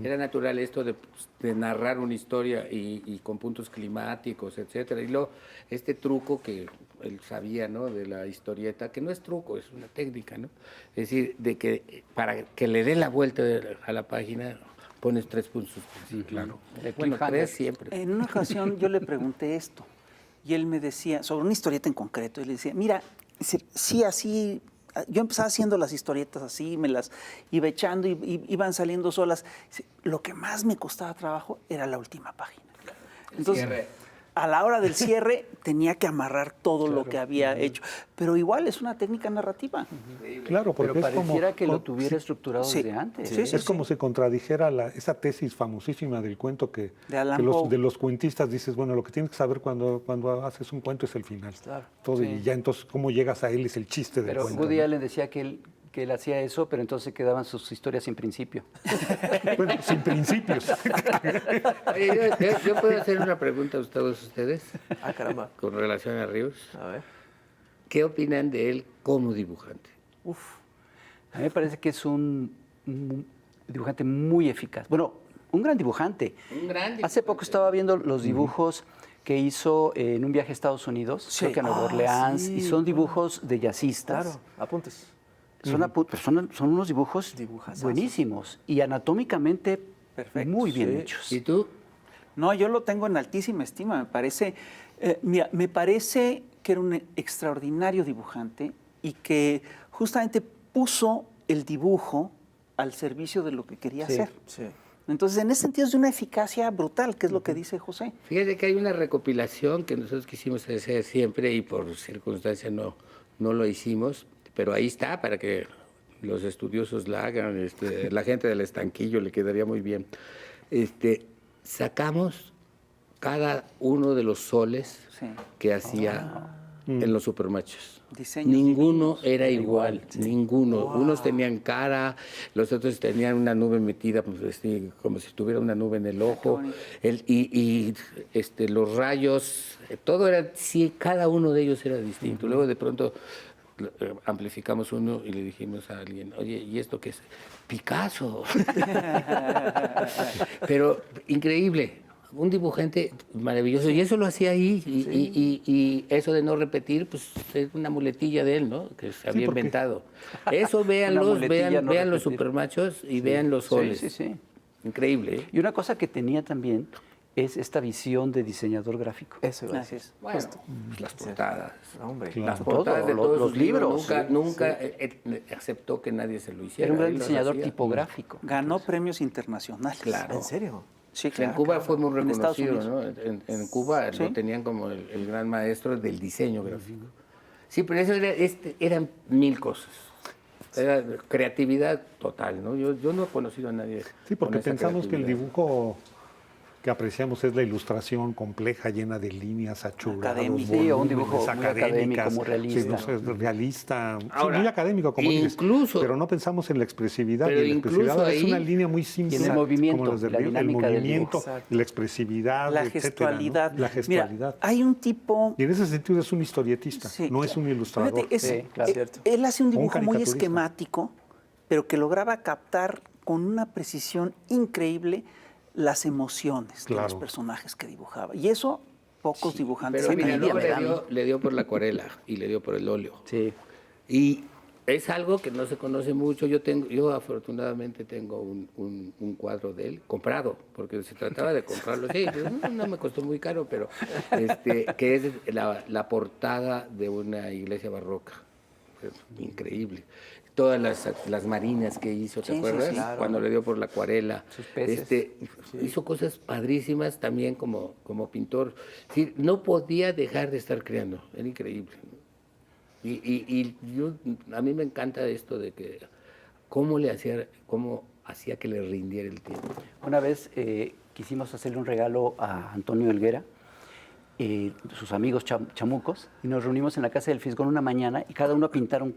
Era natural esto de narrar una historia y con puntos climáticos, etcétera. Y luego este truco que él sabía, ¿no? De la historieta, que no es truco, es una técnica, ¿no? Es decir, de que para que le dé la vuelta a la página pones 3 puntos. Sí, claro. Bueno, 3 siempre. En una ocasión yo le pregunté esto y él me decía, sobre una historieta en concreto, y le decía, mira, sí, así, yo empezaba haciendo las historietas así, me las iba echando y iban saliendo solas. Dice, lo que más me costaba trabajo era la última página. Entonces, a la hora del cierre tenía que amarrar todo lo que había hecho, pero igual es una técnica narrativa. Claro, porque Pero es como... pareciera que lo tuviera estructurado Sí. desde antes. Sí, Es como si contradijera esa tesis famosísima del cuento que De Allan Poe. de los cuentistas dices, bueno, lo que tienes que saber cuando haces un cuento es el final. Claro. Todo, Sí. y ya entonces cómo llegas a él es el chiste del Pero cuento. Woody ¿no? Allen decía que él hacía eso, pero entonces quedaban sus historias sin principio. Bueno, sin principios. Oye, yo puedo hacer una pregunta a todos ustedes Ah, caramba. con relación a Ríos. A ver. ¿Qué opinan de él como dibujante? A mí me parece que es un dibujante muy eficaz. Bueno, un gran dibujante. Un gran Hace dibujante. poco estaba viendo los dibujos que hizo en un viaje a Estados Unidos, Sí. creo que a Nueva Ah, Orleans, sí, y son dibujos de jazzistas. Claro, apuntes. Son unos dibujos Dibujazazos. buenísimos y anatómicamente Perfectos, muy bien sí. hechos. ¿Y tú? No, yo lo tengo en altísima estima. Me parece que era un extraordinario dibujante y que justamente puso el dibujo al servicio de lo que quería Sí. hacer. Sí. Entonces, en ese sentido es de una eficacia brutal, que es lo que dice José. Fíjate que hay una recopilación que nosotros quisimos hacer siempre y por circunstancias no lo hicimos, pero ahí está para que los estudiosos la hagan, la gente del estanquillo le quedaría muy bien. Sacamos cada uno de los soles Sí. que hacía en los supermachos. Diseños Ninguno divinos. era igual, ninguno. Unos tenían cara, los otros tenían una nube metida, pues, como si tuviera una nube en el ojo. bonito. Los rayos, todo era, sí, cada uno de ellos era distinto. Luego de pronto amplificamos uno y le dijimos a alguien, oye, ¿y esto qué es? Picasso. Pero increíble, un dibujante maravilloso. Y eso lo hacía ahí. Y eso de no repetir, pues es una muletilla de él, ¿no? Que se había porque- inventado. Eso véanlos, muletilla, no vean los repetir. supermachos y vean los soles. Sí, sí, sí. Increíble, ¿eh? Y una cosa que tenía también es esta visión de diseñador gráfico. Eso iba a Así decir. es. Bueno, pues las portadas. Hombre. Claro. Las portadas de Todo, todos los sus libros. libros, Nunca aceptó que nadie se lo hiciera. Era un gran él los diseñador hacía. tipográfico. Ganó premios internacionales. Claro. ¿En serio? Sí, En claro. Cuba fue muy En Estados reconocido, Unidos. ¿no? En Cuba Sí. lo tenían como el gran maestro del diseño gráfico. Sí, pero eso eran mil cosas. Era creatividad total, ¿no? Yo no he conocido a nadie. Sí, porque con esa pensamos que el creatividad. dibujo que apreciamos es la ilustración compleja, llena de líneas, achurados, Académico. Sí, o un dibujo volúmenes, muy académico, académicas. muy realista. Sí, no sé, es realista, sí, Ahora, muy académico, como dices. incluso- Pero no pensamos en la expresividad. pero Y la expresividad incluso es ahí- una línea muy simple. Y en el movimiento, como las de la Ríos, el dinámica del movimiento, dibujo. la expresividad, La etcétera, ¿no? gestualidad. La gestualidad. Mira, hay un tipo... Y en ese sentido es un historietista, Sí, no es un ilustrador. Fíjate, Sí, claro. Cierto. Él hace un Un dibujo muy caricaturista. esquemático, pero que lograba captar con una precisión increíble las emociones de los Claro. personajes que dibujaba. Y eso pocos dibujantes Pero mira, aprendían. luego le dio por la acuarela y le dio por el óleo. Sí. Y es algo que no se conoce mucho. Yo afortunadamente tengo un cuadro de él comprado, porque se trataba de comprarlo. Sí, no me costó muy caro, pero que es la portada de una iglesia barroca. Increíble. Todas las marinas que hizo, ¿te Sí, sí, acuerdas? sí, claro. Cuando le dio por la acuarela. Sus peces. Hizo cosas padrísimas también como pintor. Sí, no podía dejar de estar creando. Era increíble. Y a mí me encanta esto de que cómo hacía que le rindiera el tiempo. Una vez quisimos hacerle un regalo a Antonio Helguera, sus amigos chamucos, y nos reunimos en la casa del Fisgón una mañana y cada uno a pintar un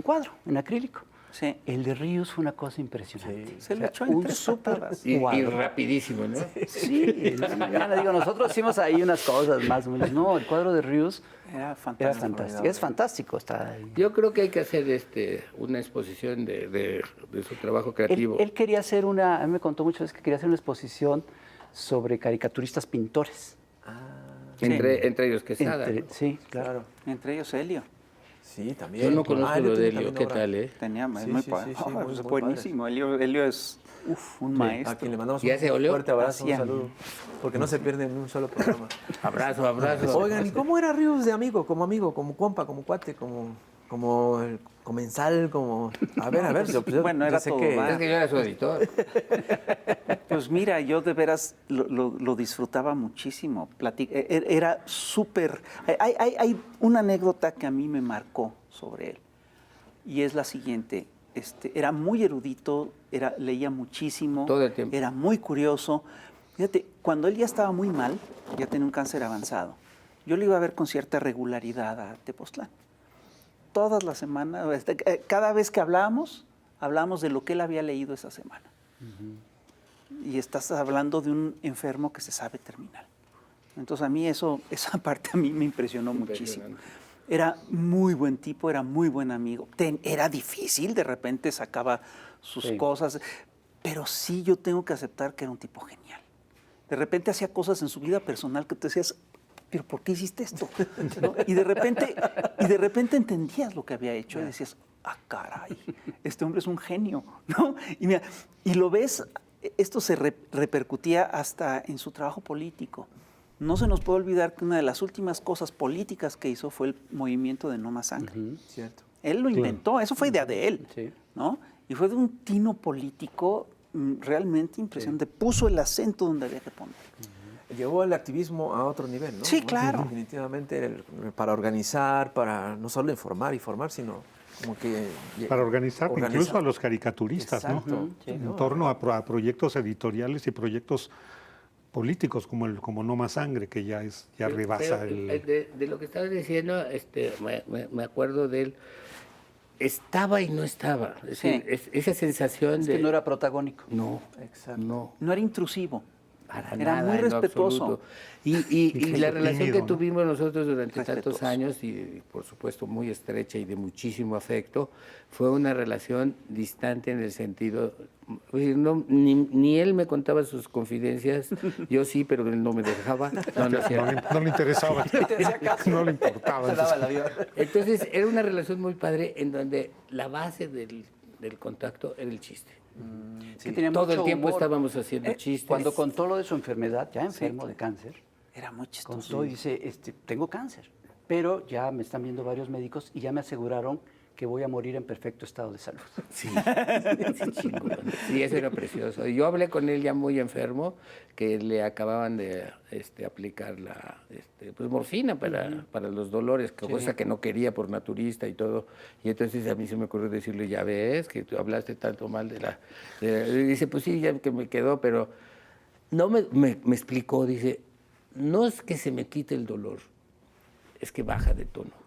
cuadro en acrílico. Sí. El de Ríos fue una cosa impresionante. Se lo echó en un 3 súper patadas. Y cuadro. rapidísimo, ¿no? Sí, en la mañana, digo, nosotros hicimos ahí unas cosas más o menos. No, el cuadro de Ríos Era era fantástico. fantástico. Es fantástico. Está ahí. Yo creo que hay que hacer una exposición de su trabajo creativo. Él quería hacer una, a mí me contó muchas veces que quería hacer una exposición sobre caricaturistas pintores. Entre ellos Quesada. ¿no? Sí, claro. Claro. Entre ellos Helio. Sí, también. Yo no conozco lo de tiene Helio, también ¿qué obra. tal, eh? Tenía Sí, muy sí, padre. sí, sí, Oh, muy- pues muy buenísimo. Helio es un A maestro. quien le mandamos ¿Y un hace óleo? fuerte abrazo, un Hacía. saludo. Porque no se pierde en un solo programa. Abrazo. Oigan, ¿y cómo era Ríos de amigo, como compa, como cuate, como el comensal, como... A ver, yo Bueno, yo era sé todo que... dar. Es que yo era su editor. Pues mira, yo de veras lo disfrutaba muchísimo. Era súper... Hay una anécdota que a mí me marcó sobre él. Y es la siguiente. Era muy erudito, leía muchísimo. Todo el tiempo. Era muy curioso. Fíjate, cuando él ya estaba muy mal, ya tenía un cáncer avanzado, yo lo iba a ver con cierta regularidad a Tepoztlán. Todas las semanas, cada vez que hablábamos de lo que él había leído esa semana. Y estás hablando de un enfermo que se sabe terminal. Entonces a mí esa parte a mí me impresionó muchísimo. Era muy buen tipo, era muy buen amigo. Era difícil, de repente sacaba sus Sí. cosas, pero sí yo tengo que aceptar que era un tipo genial. De repente hacía cosas en su vida personal que te decías, pero ¿por qué hiciste esto? ¿No? Y de repente entendías lo que había hecho y decías, ah, caray, este hombre es un genio, ¿no? Y mira, y lo ves, esto se repercutía hasta en su trabajo político. No se nos puede olvidar que una de las últimas cosas políticas que hizo fue el movimiento de No Más Sangre. Cierto. Él lo inventó, eso fue idea de él, Sí. ¿no? Y fue de un tino político realmente impresionante. Puso el acento donde había que poner. Llevó el activismo a otro nivel, ¿no? Sí, claro. Definitivamente, para organizar, para no solo informar, sino como que... Para organizar incluso a los caricaturistas, Exacto. ¿no? Sí. En torno a proyectos editoriales y proyectos políticos como No Más Sangre, que ya rebasa Pero, el... de lo que estabas diciendo, me acuerdo de él. Estaba y no estaba. Es Sí. decir, esa sensación Es de... que no era protagónico. No, Exacto. no. No era intrusivo. Para Era nada, muy en lo respetuoso. absoluto. Y la relación Tímido, que ¿no? tuvimos nosotros durante tantos Respetuoso. años, y por supuesto muy estrecha y de muchísimo afecto, fue una relación distante en el sentido, pues, ni él me contaba sus confidencias, yo sí, pero él no me dejaba. No es cierto. No le interesaba, no le importaba. Se daba el avión. Entonces era una relación muy padre en donde la base del contacto era el chiste. Que tenía Todo el mucho tiempo humor. estábamos haciendo chistes. Cuando contó lo de su enfermedad, ya enfermo de cáncer, Era muy chistoso. contó y dice, tengo cáncer, pero ya me están viendo varios médicos y ya me aseguraron que voy a morir en perfecto estado de salud. Sí, sí, chingón. Sí, eso era precioso. Yo hablé con él ya muy enfermo, que le acababan de aplicar la pues, morfina para los dolores, cosa que no quería por naturista y todo. Y entonces a mí se me ocurrió decirle, ya ves, que tú hablaste tanto mal de la... Y dice, pues sí, ya que me quedó, pero no me explicó, dice, no es que se me quite el dolor, es que baja de tono.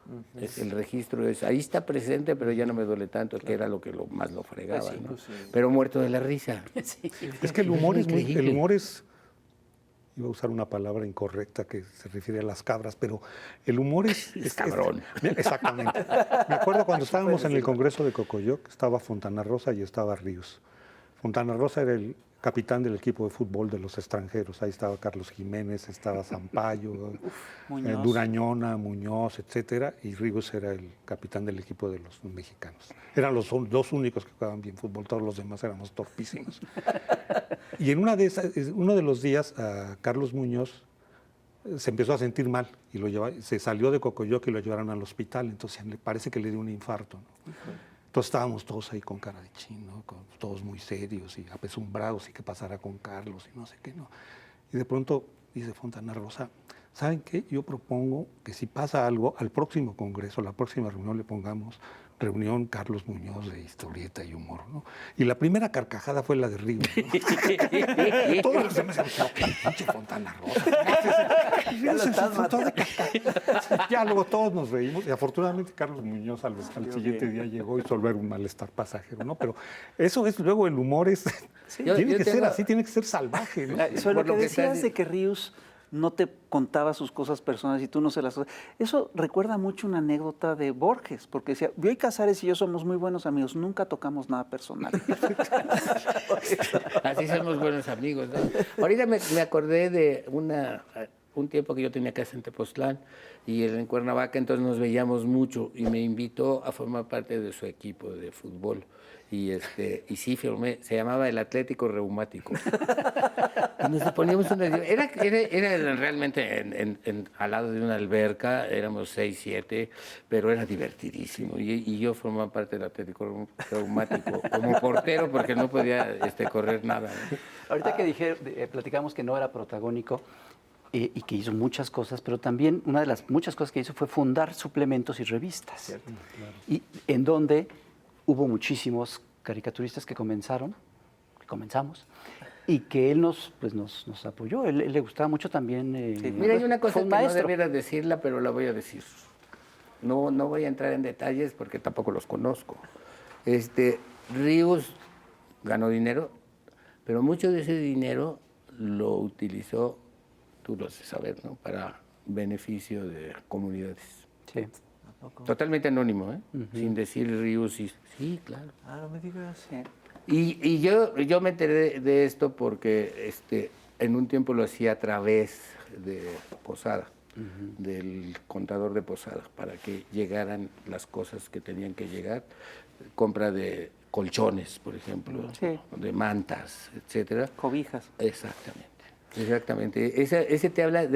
El registro es, ahí está presente, pero ya no me duele tanto, que era lo que más lo fregaba, ¿no? Pero muerto de la risa. Es que el humor es increíble. el humor es, iba a usar una palabra incorrecta que se refiere a las cabras, pero el humor es cabrón. Exactamente. Me acuerdo cuando estábamos en el Congreso de Cocoyoc, estaba Fontana Rosa y estaba Ríos. Fontana Rosa era el capitán del equipo de fútbol de los extranjeros. Ahí estaba Carlos Jiménez, estaba Zampayo, Muñoz. Durañona, Muñoz, etcétera, y Ríos era el capitán del equipo de los mexicanos. Eran los dos únicos que jugaban bien fútbol, todos los demás éramos torpísimos. Y en una de esas, uno de los días, a Carlos Muñoz se empezó a sentir mal y se salió de Cocoyoc y lo llevaron al hospital. Entonces parece que le dio un infarto, ¿no? Entonces estábamos todos ahí con cara de chino, todos muy serios y apesumbrados y qué pasará con Carlos y no sé qué, ¿no? Y de pronto dice Fontana Rosa, ¿saben qué? Yo propongo que si pasa algo, al próximo congreso, la próxima reunión le pongamos reunión Carlos Muñoz de historieta y humor, ¿no? Y la primera carcajada fue la de Ríos, ¿no? Todos los demás decían, pinche Fontana Rosa. Ya lo estás matando. Ya luego todos nos reímos y afortunadamente Carlos Muñoz al siguiente día llegó y resolver un malestar pasajero, ¿no? Pero eso es, luego el humor es, tiene que ser así, tiene que ser salvaje, ¿no? Sobre lo Por lo que que decías estás- de que Ríos no te contaba sus cosas personales y tú no se las... Eso recuerda mucho una anécdota de Borges, porque decía, Bioy Casares y yo somos muy buenos amigos, nunca tocamos nada personal. Así somos buenos amigos, ¿no? Ahorita me acordé de un tiempo que yo tenía casa en Tepoztlán y él en Cuernavaca, entonces nos veíamos mucho y me invitó a formar parte de su equipo de fútbol. Y sí firmé, se llamaba el Atlético Reumático. Y nos poníamos era realmente al lado de una alberca, éramos 6, 7, pero era divertidísimo. Y yo formaba parte del Atlético Reumático como portero porque no podía correr nada, ¿no? Ahorita que platicamos que no era protagónico y que hizo muchas cosas, pero también una de las muchas cosas que hizo fue fundar suplementos y revistas. Y en donde hubo muchísimos caricaturistas que comenzamos, y que él nos apoyó. Él le gustaba mucho también. Mira, hay una cosa fue que un no maestro. debiera decirla, pero la voy a decir. No voy a entrar en detalles porque tampoco los conozco. Ríos ganó dinero, pero mucho de ese dinero lo utilizó, tú lo haces saber, ¿no? Para beneficio de comunidades. Sí. Totalmente anónimo, ¿eh? Sin decir Ríos y... Sí, claro. Ah, no me digas. Y yo me enteré de esto porque en un tiempo lo hacía a través de Posada, del contador de Posada, para que llegaran las cosas que tenían que llegar. Compra de colchones, por ejemplo, Sí. de mantas, etcétera. Cobijas. Exactamente. Ese te habla,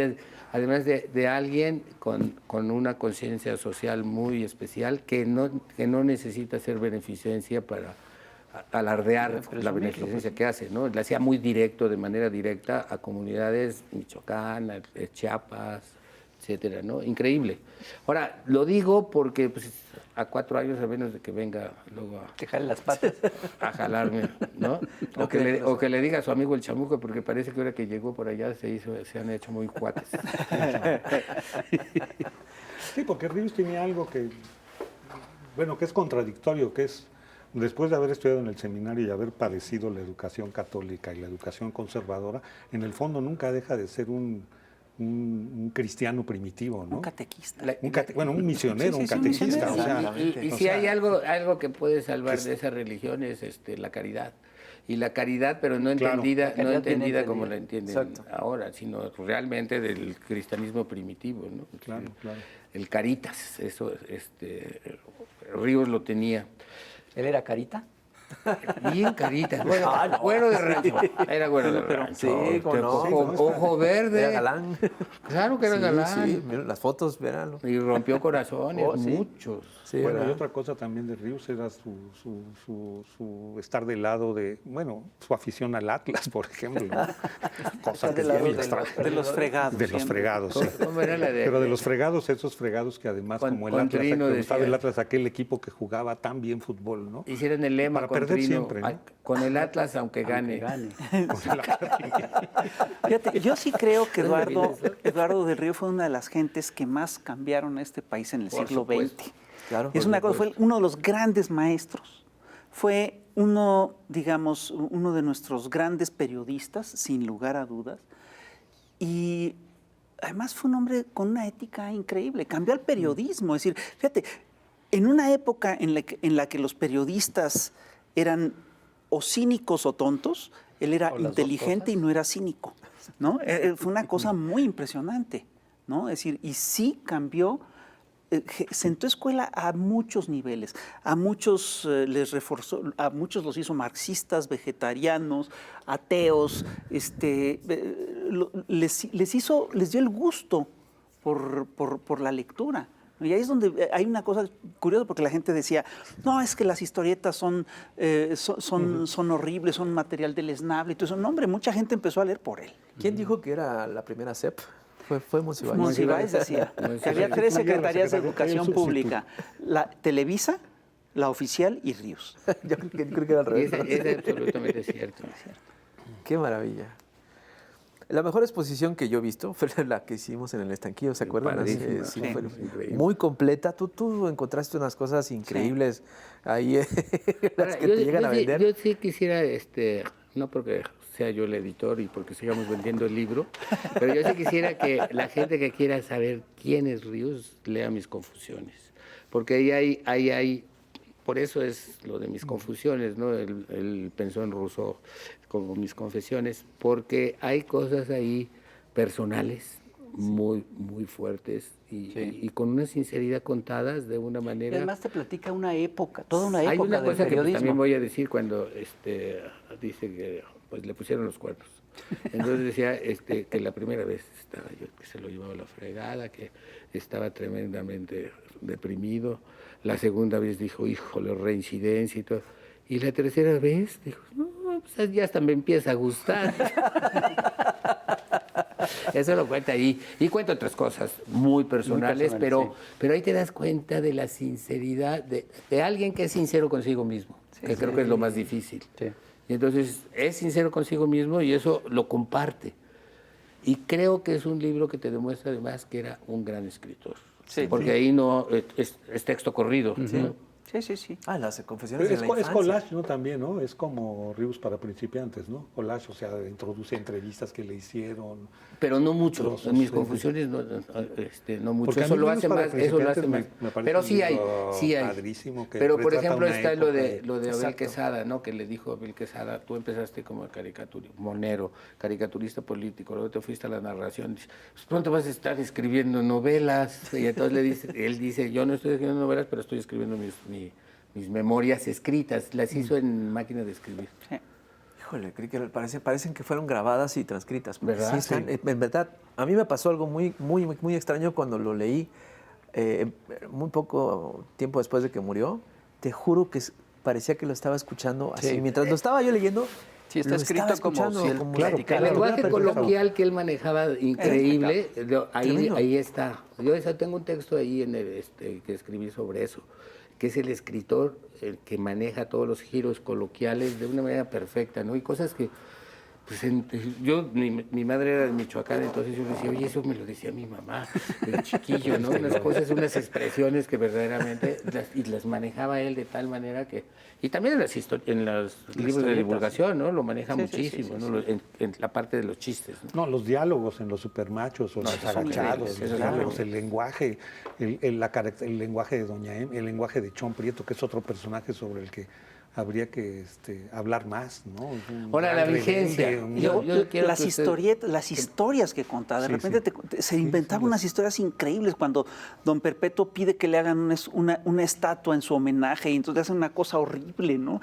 además de alguien con una conciencia social muy especial que no necesita hacer beneficencia para alardear la beneficencia que hace, ¿no? Le hacía muy directo, de manera directa, a comunidades Michoacán, a Chiapas, etcétera, ¿no? Increíble. Ahora, lo digo porque pues, a 4 años, a menos de que venga luego Te jale las patas. a jalarme, ¿no? O que le diga a su amigo el chamuco, porque parece que ahora que llegó por allá se han hecho muy cuates. Sí, porque Ríos tiene algo que es contradictorio, que es después de haber estudiado en el seminario y haber padecido la educación católica y la educación conservadora, en el fondo nunca deja de ser un cristiano primitivo, ¿no? Un catequista. Bueno, un misionero, Sí, un sí, un catequista. misionero. Y si hay algo que puede salvar de esa religión es la caridad. Y la caridad, pero no Claro, entendida, la caridad no entendida bien como entendida. la entienden ahora, sino realmente del cristianismo primitivo, ¿no? Claro, claro. El caritas, eso, Ríos lo tenía. ¿Él era carita? Bien caritas, bueno de rancho, era bueno de rancho. Sí, cómo no. Ojo verde. Era galán. Claro que era galán. Sí, miren las fotos, véanlo. Y rompió corazones, Oh, sí. muchos. Sí, Bueno, y ¿verdad? otra cosa también de Ríos era su estar del lado de, bueno, su afición al Atlas, por ejemplo. ¿no? Cosa que es bien extraña. De los fregados. De los siempre. fregados, sí. ¿Cómo era la de- Pero de los fregados, esos fregados que además, Con- como el con Atlas, Trino que gustaba decía- el Atlas, aquel equipo que jugaba tan bien fútbol, ¿no? Hicieron el lema Para con perder Trino, siempre, ¿no? "Ay, con el Atlas aunque gane". Fíjate, yo sí creo que ¿Dónde viene Eduardo del Río fue una de las gentes que más cambiaron a este país en el Por siglo supuesto. XX. Claro, Es por una cosa, supuesto. fue uno de los grandes maestros. Fue uno, digamos, uno de nuestros grandes periodistas, sin lugar a dudas. Y además fue un hombre con una ética increíble. Cambió el periodismo. Es decir, fíjate, en una época en la que los periodistas eran o cínicos o tontos, él era O las dos inteligente y cosas. no era cínico, ¿no? Fue una cosa muy impresionante, ¿no? Es decir, y sí cambió, sentó escuela a muchos niveles, a muchos les reforzó, a muchos los hizo marxistas, vegetarianos, ateos, les dio el gusto por la lectura. Y ahí es donde hay una cosa curiosa, porque la gente decía, no, es que las historietas son horribles, son material deleznable. Entonces, no, hombre, mucha gente empezó a leer por él. ¿Quién dijo que era la primera CEP? Fue Monsiváis. Monsiváis decía que había tres secretarías de educación pública, la Televisa, la oficial y Ríos. Yo creo que era al Y revés. es absolutamente cierto. Qué maravilla. La mejor exposición que yo he visto fue la que hicimos en el Estanquillo, ¿se acuerdan? Padrísima. Sí, Sí, fue increíble. muy completa. Tú encontraste unas cosas increíbles ahí, las Ahora, que te llegan a vender. Yo sí quisiera, no porque sea yo el editor y porque sigamos vendiendo el libro, pero yo sí quisiera que la gente que quiera saber quién es Ríos lea mis confusiones, porque ahí hay, por eso es lo de mis confusiones, ¿no? Él pensó en Rousseau como mis confesiones, porque hay cosas ahí personales muy, muy fuertes y con una sinceridad contadas de una Y manera... además te platica una época, toda una Hay época una del cosa que pues, periodismo. también voy a decir cuando dice que pues le pusieron los cuernos. Entonces decía que la primera vez estaba yo, que se lo llevaba a la fregada, que estaba tremendamente deprimido. La segunda vez dijo, híjole, reincidencia y todo. Y la tercera vez dijo, no, pues ya hasta me empieza a gustar. Eso lo cuenta ahí. Y cuenta otras cosas muy personales, pero ahí te das cuenta de la sinceridad de alguien que es sincero consigo mismo, que creo que es lo más difícil. Sí. Y entonces es sincero consigo mismo y eso lo comparte. Y creo que es un libro que te demuestra además que era un gran escritor. Sí. Porque ahí no es texto corrido. ¿no? Sí. Ah, las confesiones Pero de la es infancia. collage, ¿no? También, ¿no? Es como Ríos para principiantes, ¿no? Collage, o sea, introduce entrevistas que le hicieron. Pero no mucho. Trozos, En mis sí, confusiones no mucho. Porque a Eso mí lo Ríos hace para más. Eso lo hace principiantes más. me parece Pero un sí hay, libro sí hay. padrísimo que Pero por retrata ejemplo una está lo de época. Abel Exacto. Quesada, ¿no? Que le dijo a Abel Quesada, tú empezaste como monero, caricaturista político, luego te fuiste a la narración. Dice, pues pronto vas a estar escribiendo novelas. Y entonces él dice, yo no estoy escribiendo novelas, pero estoy escribiendo mis memorias escritas. Las hizo en máquina de escribir. Híjole, creí que parecen que fueron grabadas y transcritas. Porque ¿Verdad? sí están, en verdad, a mí me pasó algo muy extraño cuando lo leí, muy poco tiempo después de que murió. Te juro que parecía que lo estaba escuchando así. Sí. Mientras lo estaba yo leyendo, Sí, está lo escrito estaba como escuchando si él como claro, platicara. El lenguaje Perfecto. coloquial que él manejaba increíble, Tremendo. ahí está. Yo tengo un texto ahí en que escribí sobre eso, que es el escritor el que maneja todos los giros coloquiales de una manera perfecta, ¿no? Y cosas que Pues mi madre era de Michoacán, entonces yo decía, oye, eso me lo decía mi mamá, de chiquillo, ¿no? Unas cosas, unas expresiones que verdaderamente las manejaba él de tal manera que... Y también en los libros de divulgación, ¿no? Lo maneja muchísimo, ¿no? En la parte de los chistes, ¿no? No, los diálogos en los supermachos o los agachados, los diálogos, el lenguaje, el lenguaje de el lenguaje de Chon Prieto, que es otro personaje sobre el que habría que hablar más, ¿no? Ahora, la vigencia. Yo quiero las historietas, las historias que contaba, de repente se inventaba unas historias increíbles cuando don Perpetuo pide que le hagan una estatua en su homenaje y entonces hacen una cosa horrible, ¿no?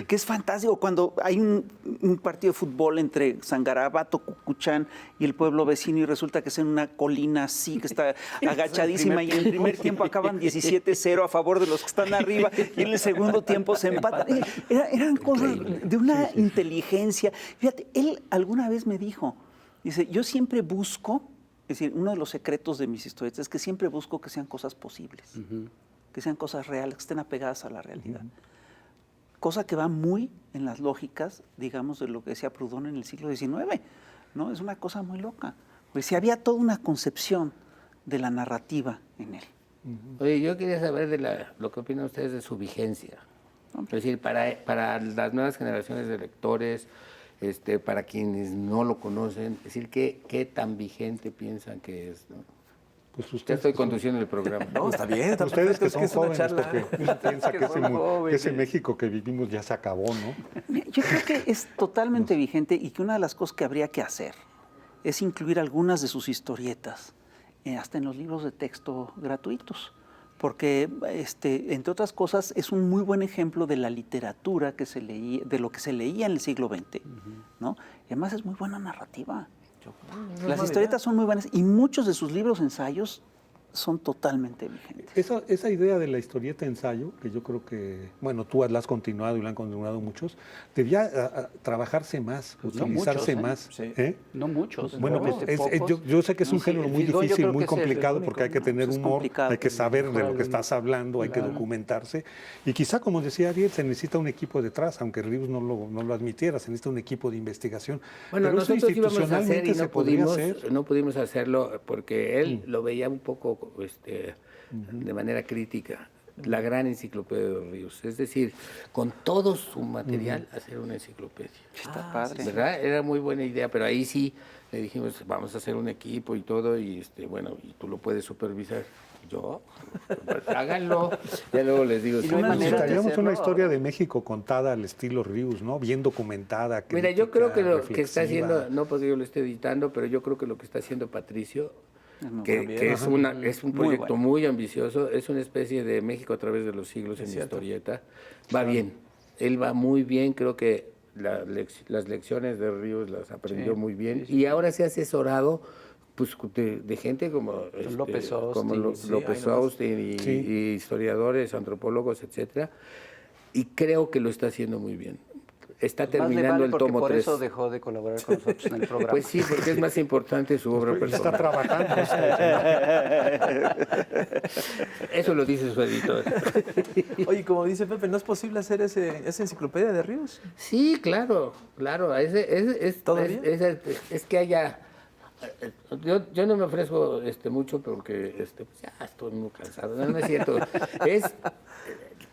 Que es fantástico. Cuando hay un partido de fútbol entre Sangarabato, Cucuchán y el pueblo vecino y resulta que es en una colina así, que está agachadísima y en el primer tiempo acaban 17-0 a favor de los que están arriba y en el segundo tiempo se empatan. Eran cosas de una inteligencia. Fíjate, él alguna vez me dijo, dice, yo siempre busco, es decir, uno de los secretos de mis historietas es que siempre busco que sean cosas posibles, que sean cosas reales, que estén apegadas a la realidad. Cosa que va muy en las lógicas, digamos, de lo que decía Proudhon en el siglo XIX, ¿no? Es una cosa muy loca. Pues si había toda una concepción de la narrativa en él. Oye, yo quería saber de lo que opinan ustedes de su vigencia. Es decir, para las nuevas generaciones de lectores, para quienes no lo conocen, es decir, ¿qué tan vigente piensan que es, ¿no? Pues Ya estoy conduciendo el programa. No, está bien. Está ustedes perfecto, que son es una jóvenes, charla. porque uno piensa que jóvenes. ese México que vivimos ya se acabó, ¿no? Yo creo que es totalmente vigente y que una de las cosas que habría que hacer es incluir algunas de sus historietas, hasta en los libros de texto gratuitos. Porque, entre otras cosas, es un muy buen ejemplo de la literatura que se leía, de lo que se leía en el siglo XX, ¿no? Y además es muy buena narrativa. Las historietas son muy buenas y muchos de sus libros ensayos son totalmente vigentes. Esa idea de la historieta ensayo, que yo creo que, bueno, tú la has continuado y la han continuado muchos, debía trabajarse más, utilizarse más. Sí. ¿Eh? No muchos. Bueno, pues yo sé que es un género muy difícil, muy complicado, porque hay que tener humor, hay que saber de lo que estás hablando, hay que documentarse. Y quizá, como decía Ariel, se necesita un equipo detrás, aunque Ríos no lo admitiera, se necesita un equipo de investigación. Bueno, pero eso nosotros íbamos a hacer y institucionalmente no pudimos hacerlo porque él lo veía un poco de manera crítica, la gran enciclopedia de Ríos. Es decir, con todo su material hacer una enciclopedia. Está padre. ¿Verdad? Era muy buena idea, pero ahí sí le dijimos, vamos a hacer un equipo y todo, y bueno, y tú lo puedes supervisar. Yo, pues, háganlo. Ya luego les digo. Necesitaríamos una historia de México contada al estilo Ríos, ¿no? Bien documentada. Mira, yo creo que lo que está reflexiva. haciendo, no porque yo lo esté editando, pero yo creo que lo que está haciendo Patricio, que es un proyecto muy ambicioso, es una especie de México a través de los siglos en historieta. Va bien, él va muy bien, creo que las lecciones de Ríos las aprendió muy bien y ahora se ha asesorado pues de gente como López Austin, como López Austin y historiadores, antropólogos, etcétera, y creo que lo está haciendo muy bien. Está terminando el tomo 3. Por eso dejó de colaborar con nosotros en el programa. Pues sí, porque es más importante su obra personal. Está trabajando. Eso lo dice su editor. Oye, como dice Pepe, ¿no es posible hacer esa enciclopedia de Ríos? Sí, claro. ¿Todavía? Es que haya... Yo no me ofrezco mucho porque pues ya estoy muy cansado. No es cierto. Es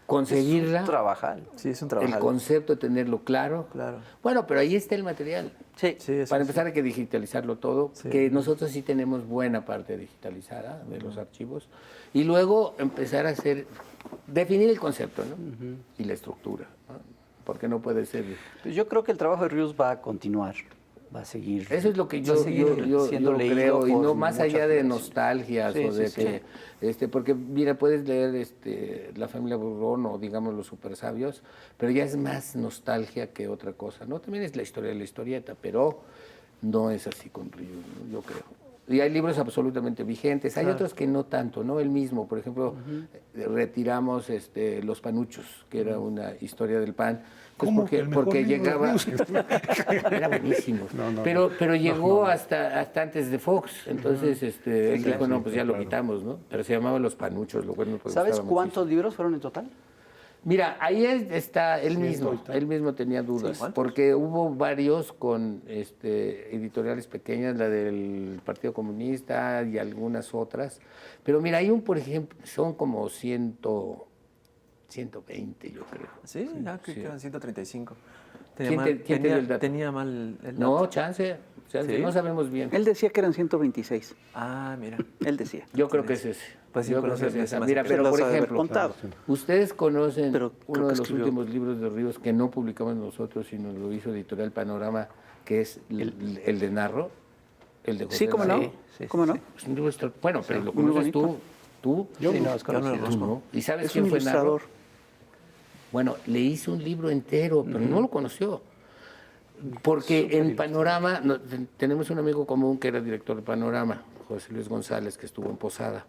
conseguirla. Trabajar. Sí, es un trabajo. El concepto, tenerlo claro. Claro. Bueno, pero ahí está el material. Sí. Para empezar hay que digitalizarlo todo, que nosotros sí tenemos buena parte digitalizada de los archivos. Y luego empezar a definir el concepto, ¿no? Y la estructura, ¿no? Porque no puede ser... Pues yo creo que el trabajo de Ríos va a continuar, va a seguir. Eso es lo que yo siendo leído creo, y por no más mucha allá de generación. nostalgias o de que, porque mira, puedes leer La familia Borbón o digamos Los supersabios, pero ya es más nostalgia que otra cosa, ¿no? También es la historia de la historieta, pero no es así con Ríos, ¿no? Yo creo. Y hay libros absolutamente vigentes, hay otros que no tanto, ¿no? El mismo, por ejemplo, retiramos Los Panuchos, que era una historia del pan, pues porque llegaba... Era buenísimo, pero llegó hasta antes de Fox, entonces él dijo, no, pues ya lo quitamos, ¿no? Pero se llamaba Los Panuchos, lo cual me gustaba ¿Sabes cuántos muchísimo. libros fueron en total? Mira, ahí está él Sí, mismo. ahí está. Él mismo tenía dudas, ¿cuántos? porque hubo varios con editoriales pequeñas, la del Partido Comunista y algunas otras. Pero mira, hay por ejemplo, son como 120, yo creo. Sí, ya que quedan 135. ¿Quién te dio el dato? Tenía mal el dato. No, chance, ¿Sí? no sabemos bien. Él decía que eran 126. Ah, mira. Él decía. Yo creo que es ese. Pues sí, Yo con creo que eso es se esa. me hace Mira, que pero los por ha de haber ejemplo, contado. ustedes conocen Pero creo uno que de los escribió. últimos libros de Ríos que no publicamos nosotros, sino lo hizo Editorial Panorama, que es el de Narro, el de José Sí, ¿cómo Narro. no? ¿Cómo no? Es un libro bueno, pero lo muy conoces bonito. tú. Yo Sí, no. no, es Yo no lo conocido. Tú no. ¿Y sabes Es quién un fue Narro? ilustrador. Bueno, le hizo un libro entero, pero no lo conoció. Porque en Panorama, tenemos un amigo común que era director de Panorama, José Luis González, que estuvo en Posada.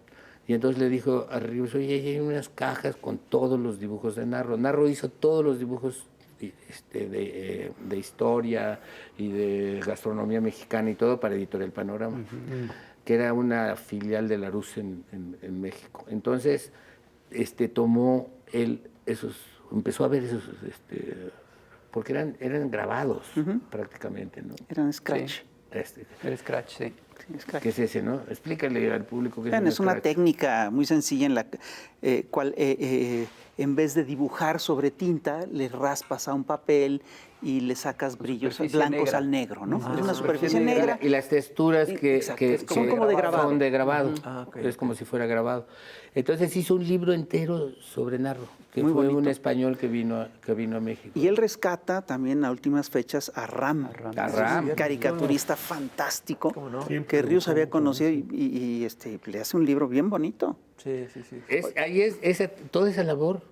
Y entonces le dijo a Ríos, oye, ahí hay unas cajas con todos los dibujos de Narro. Narro hizo todos los dibujos de historia y de gastronomía mexicana y todo para Editorial Panorama, que era una filial de Larousse en México. Entonces, tomó él empezó a ver esos, porque eran grabados prácticamente, ¿no? Eran Scratch. El Scratch, sí. Sí, Scratch. ¿Qué es ese, no? Explícale al público qué Vean, es es una Scratch. técnica muy sencilla en la cual en vez de dibujar sobre tinta, le raspas a un papel y le sacas brillos superficie blancos negra. al negro, ¿no? Ah, es una superficie superficie negra. Y las texturas que Exacto, son como de grabado. son de grabado. Ah, ok, Es como si fuera grabado. Entonces hizo un libro entero sobre Narro, que Muy fue un bonito. español que vino a México. Y él rescata también a últimas fechas a Ram, A Ram. caricaturista fantástico, ¿Cómo no? Siempre que Ríos lo había buscamos, conocido y le hace un libro bien bonito, Sí, sí, sí. Ahí es toda esa labor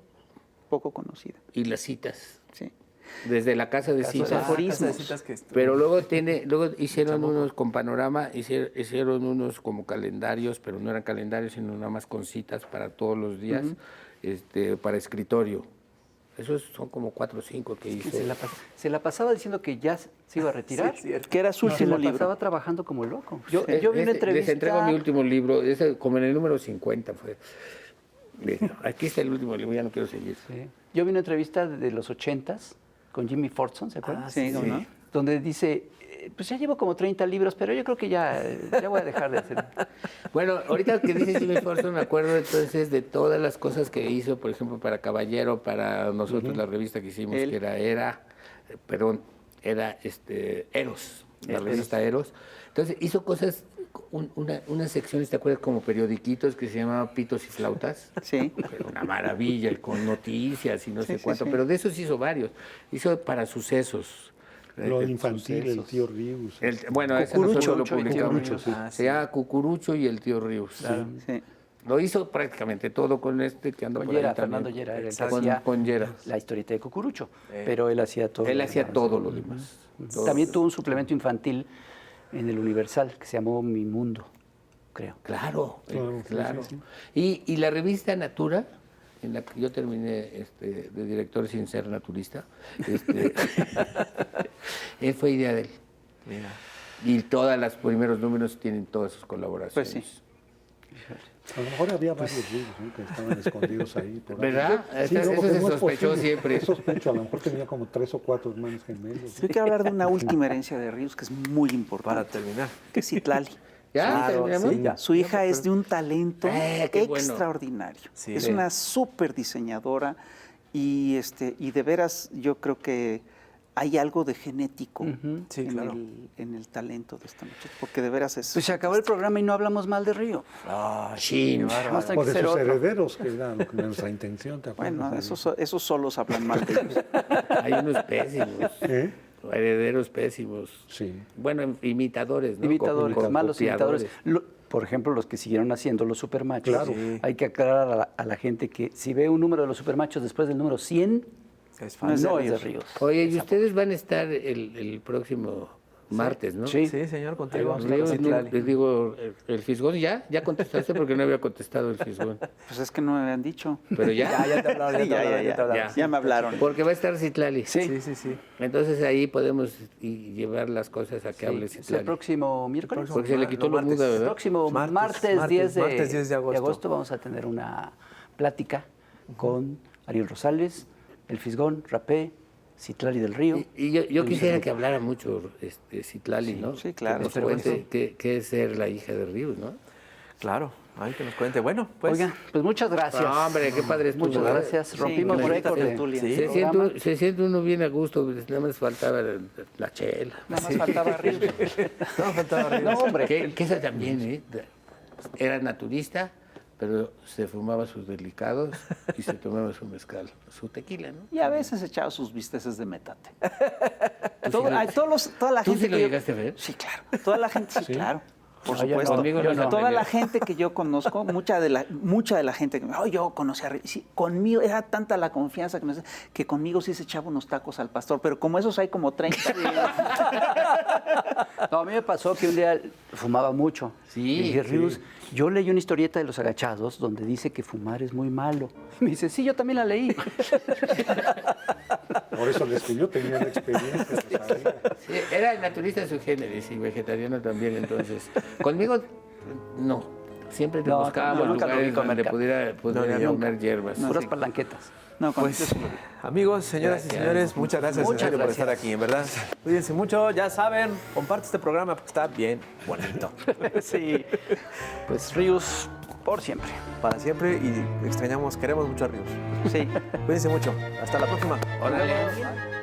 poco conocido. y las citas, Sí. desde la casa de Los citas. aforismos. Casa de citas que Pero luego hicieron unos con Panorama, hicieron unos como calendarios, pero no eran calendarios, sino nada más con citas para todos los días, para escritorio. Esos son como 4 o 5 que hizo. Se la pasaba diciendo que ya se iba a retirar. Sí, cierto. Que era su Se último la libro. pasaba trabajando como loco. Yo vi una entrevista. Les entrego mi último libro, como en el número 50 fue. Aquí está el último libro, ya no quiero seguir. Sí. Yo vi una entrevista de los 80s con Jimmy Fortson, ¿se acuerdan? Ah, sí, ¿cómo no? Donde dice, pues ya llevo como 30 libros, pero yo creo que ya voy a dejar de hacer. Bueno, ahorita que dice Jimmy Forson, me acuerdo entonces de todas las cosas que hizo, por ejemplo, para Caballero, para nosotros la revista que hicimos, Él. que era Eros, la revista Eros. Entonces hizo cosas, unas secciones, ¿te acuerdas? Como periodiquitos que se llamaban Pitos y Flautas. Sí. Era una maravilla, y con noticias y no sé sí, cuánto, sí. pero de esos hizo varios. Hizo para sucesos. Lo infantil, el tío Ríos. Bueno, ese nosotros lo Cucurucho y tío publicamos. Ríos. Ah, Se llama Cucurucho y el tío Ríos. Sí. Lo hizo prácticamente todo con que anda Con por ahí Yera, también. Fernando Yera, era el que Con- hacía con Yera. la historieta de Cucurucho, pero él hacía todo. Él lo hacía demás. todo lo demás. Todo. También tuvo un suplemento infantil en el Universal que se llamó Mi Mundo, creo. Claro, Claro, claro. sí, Y la revista Natura, en la que yo terminé de director sin ser naturista, él fue idea de él. Mira. Y todos los primeros números tienen todas sus colaboraciones. Pues sí. A lo mejor había varios Ríos, ¿no? Que estaban escondidos ahí. Por ahí. ¿Verdad? Sí, Eso porque se no es sospechó posible. siempre. Yo sospecho, a lo mejor tenía como 3 o 4 hermanos gemelos. Yo quiero hablar de una última herencia de Ríos que es muy importante. Para terminar. Que es Citlali. ¿Ya? Claro, ¿Terminamos? sí, ya. Su hija es de un talento qué bueno. extraordinario. Sí. Es Sí. una súper diseñadora y de veras yo creo que hay algo de genético Sí, claro. en el talento de esta muchacha, porque de veras es... Pues se acabó el programa y no hablamos mal de Río. Ay, Chin. qué bárbaro. Vamos a tener O que de ser sus otro. herederos, que era nuestra intención, ¿te acuerdas? Bueno, Ahí. esos solos hablan mal de ellos. Hay unos pésimos. ¿Eh? Herederos pésimos. Sí. Bueno, imitadores, ¿no? Imitadores, malos Copiadores. imitadores. Por ejemplo, los que siguieron haciendo los supermachos. Claro. Sí. Hay que aclarar a la gente que si ve un número de los supermachos después del número 100, Es No es de no es de Ríos. Ríos. Oye, y ustedes van a estar el próximo martes, ¿no? Sí. Sí, señor, Ahí contigo. vamos a Ríos, Sí, no, Tlali. les digo, el Fisgón, ¿ya contestaste? Porque no había contestado el Fisgón. Pues es que no me habían dicho. Pero ya, Ya te hablaron, Sí, ya te hablaron, ya te hablaron. ya. Ya me hablaron. Porque va a estar Citlali. Sí, sí, sí. Entonces ahí podemos llevar las cosas a que hable Es el Citlali. próximo miércoles. Porque se le quitó No, lo muda, martes. El ¿verdad? próximo Martes, martes, 10 de martes 10 de agosto. vamos a tener una plática con Ariel Rosales, El Fisgón, Rapé, Citlali del Río. Y yo quisiera que hablara mucho Citlali, ¿no? sí, claro, Que nos cuente qué es ser la hija de Ríos, ¿no? Claro, ay, que nos cuente. Bueno, pues. Oigan, pues muchas gracias. No, hombre, qué padre estuvo. Muchas gracias. Rompimos bonita récord. tertulia. Sí. Se siente uno bien a gusto, nada más faltaba la chela. Nada más faltaba Ríos. No, faltaba Ríos. No, hombre. Que esa también, ¿eh? Era naturista, pero se fumaba sus delicados y se tomaba su mezcal, su tequila, ¿no? Y a veces echaba sus bisteces de metate. Toda la ¿Tú gente sí lo que yo- llegaste a ver? Sí, claro. Toda la gente, sí, claro. Por No, yo supuesto. no, conmigo yo no. Toda la gente que yo conozco, mucha de la gente que yo conocí a Ríos, sí, conmigo era tanta la confianza que conmigo sí se echaba unos tacos al pastor, pero como esos hay como 30. No, a mí me pasó que un día fumaba mucho. Sí, Y dije, sí. Ríos, yo leí una historieta de Los Agachados donde dice que fumar es muy malo. Y me dice, sí, yo también la leí. Por eso les que yo tenía la experiencia. lo sabía. Sí, era el naturista su género y vegetariano también, entonces. Conmigo, no. Siempre te No, buscábamos yo nunca lo vi lugares comer donde carne. pudiera comer hierbas. Puras sí. palanquetas. No, Pues, amigos, señoras y Gracias. señores, muchas gracias, en Muchas serio, por gracias. estar aquí, en verdad. Cuídense mucho, ya saben, comparte este programa porque está bien bonito. Sí. Pues Ríos, por siempre. Para siempre y queremos mucho a Ríos. Sí. Cuídense mucho. Hasta la próxima. Órale.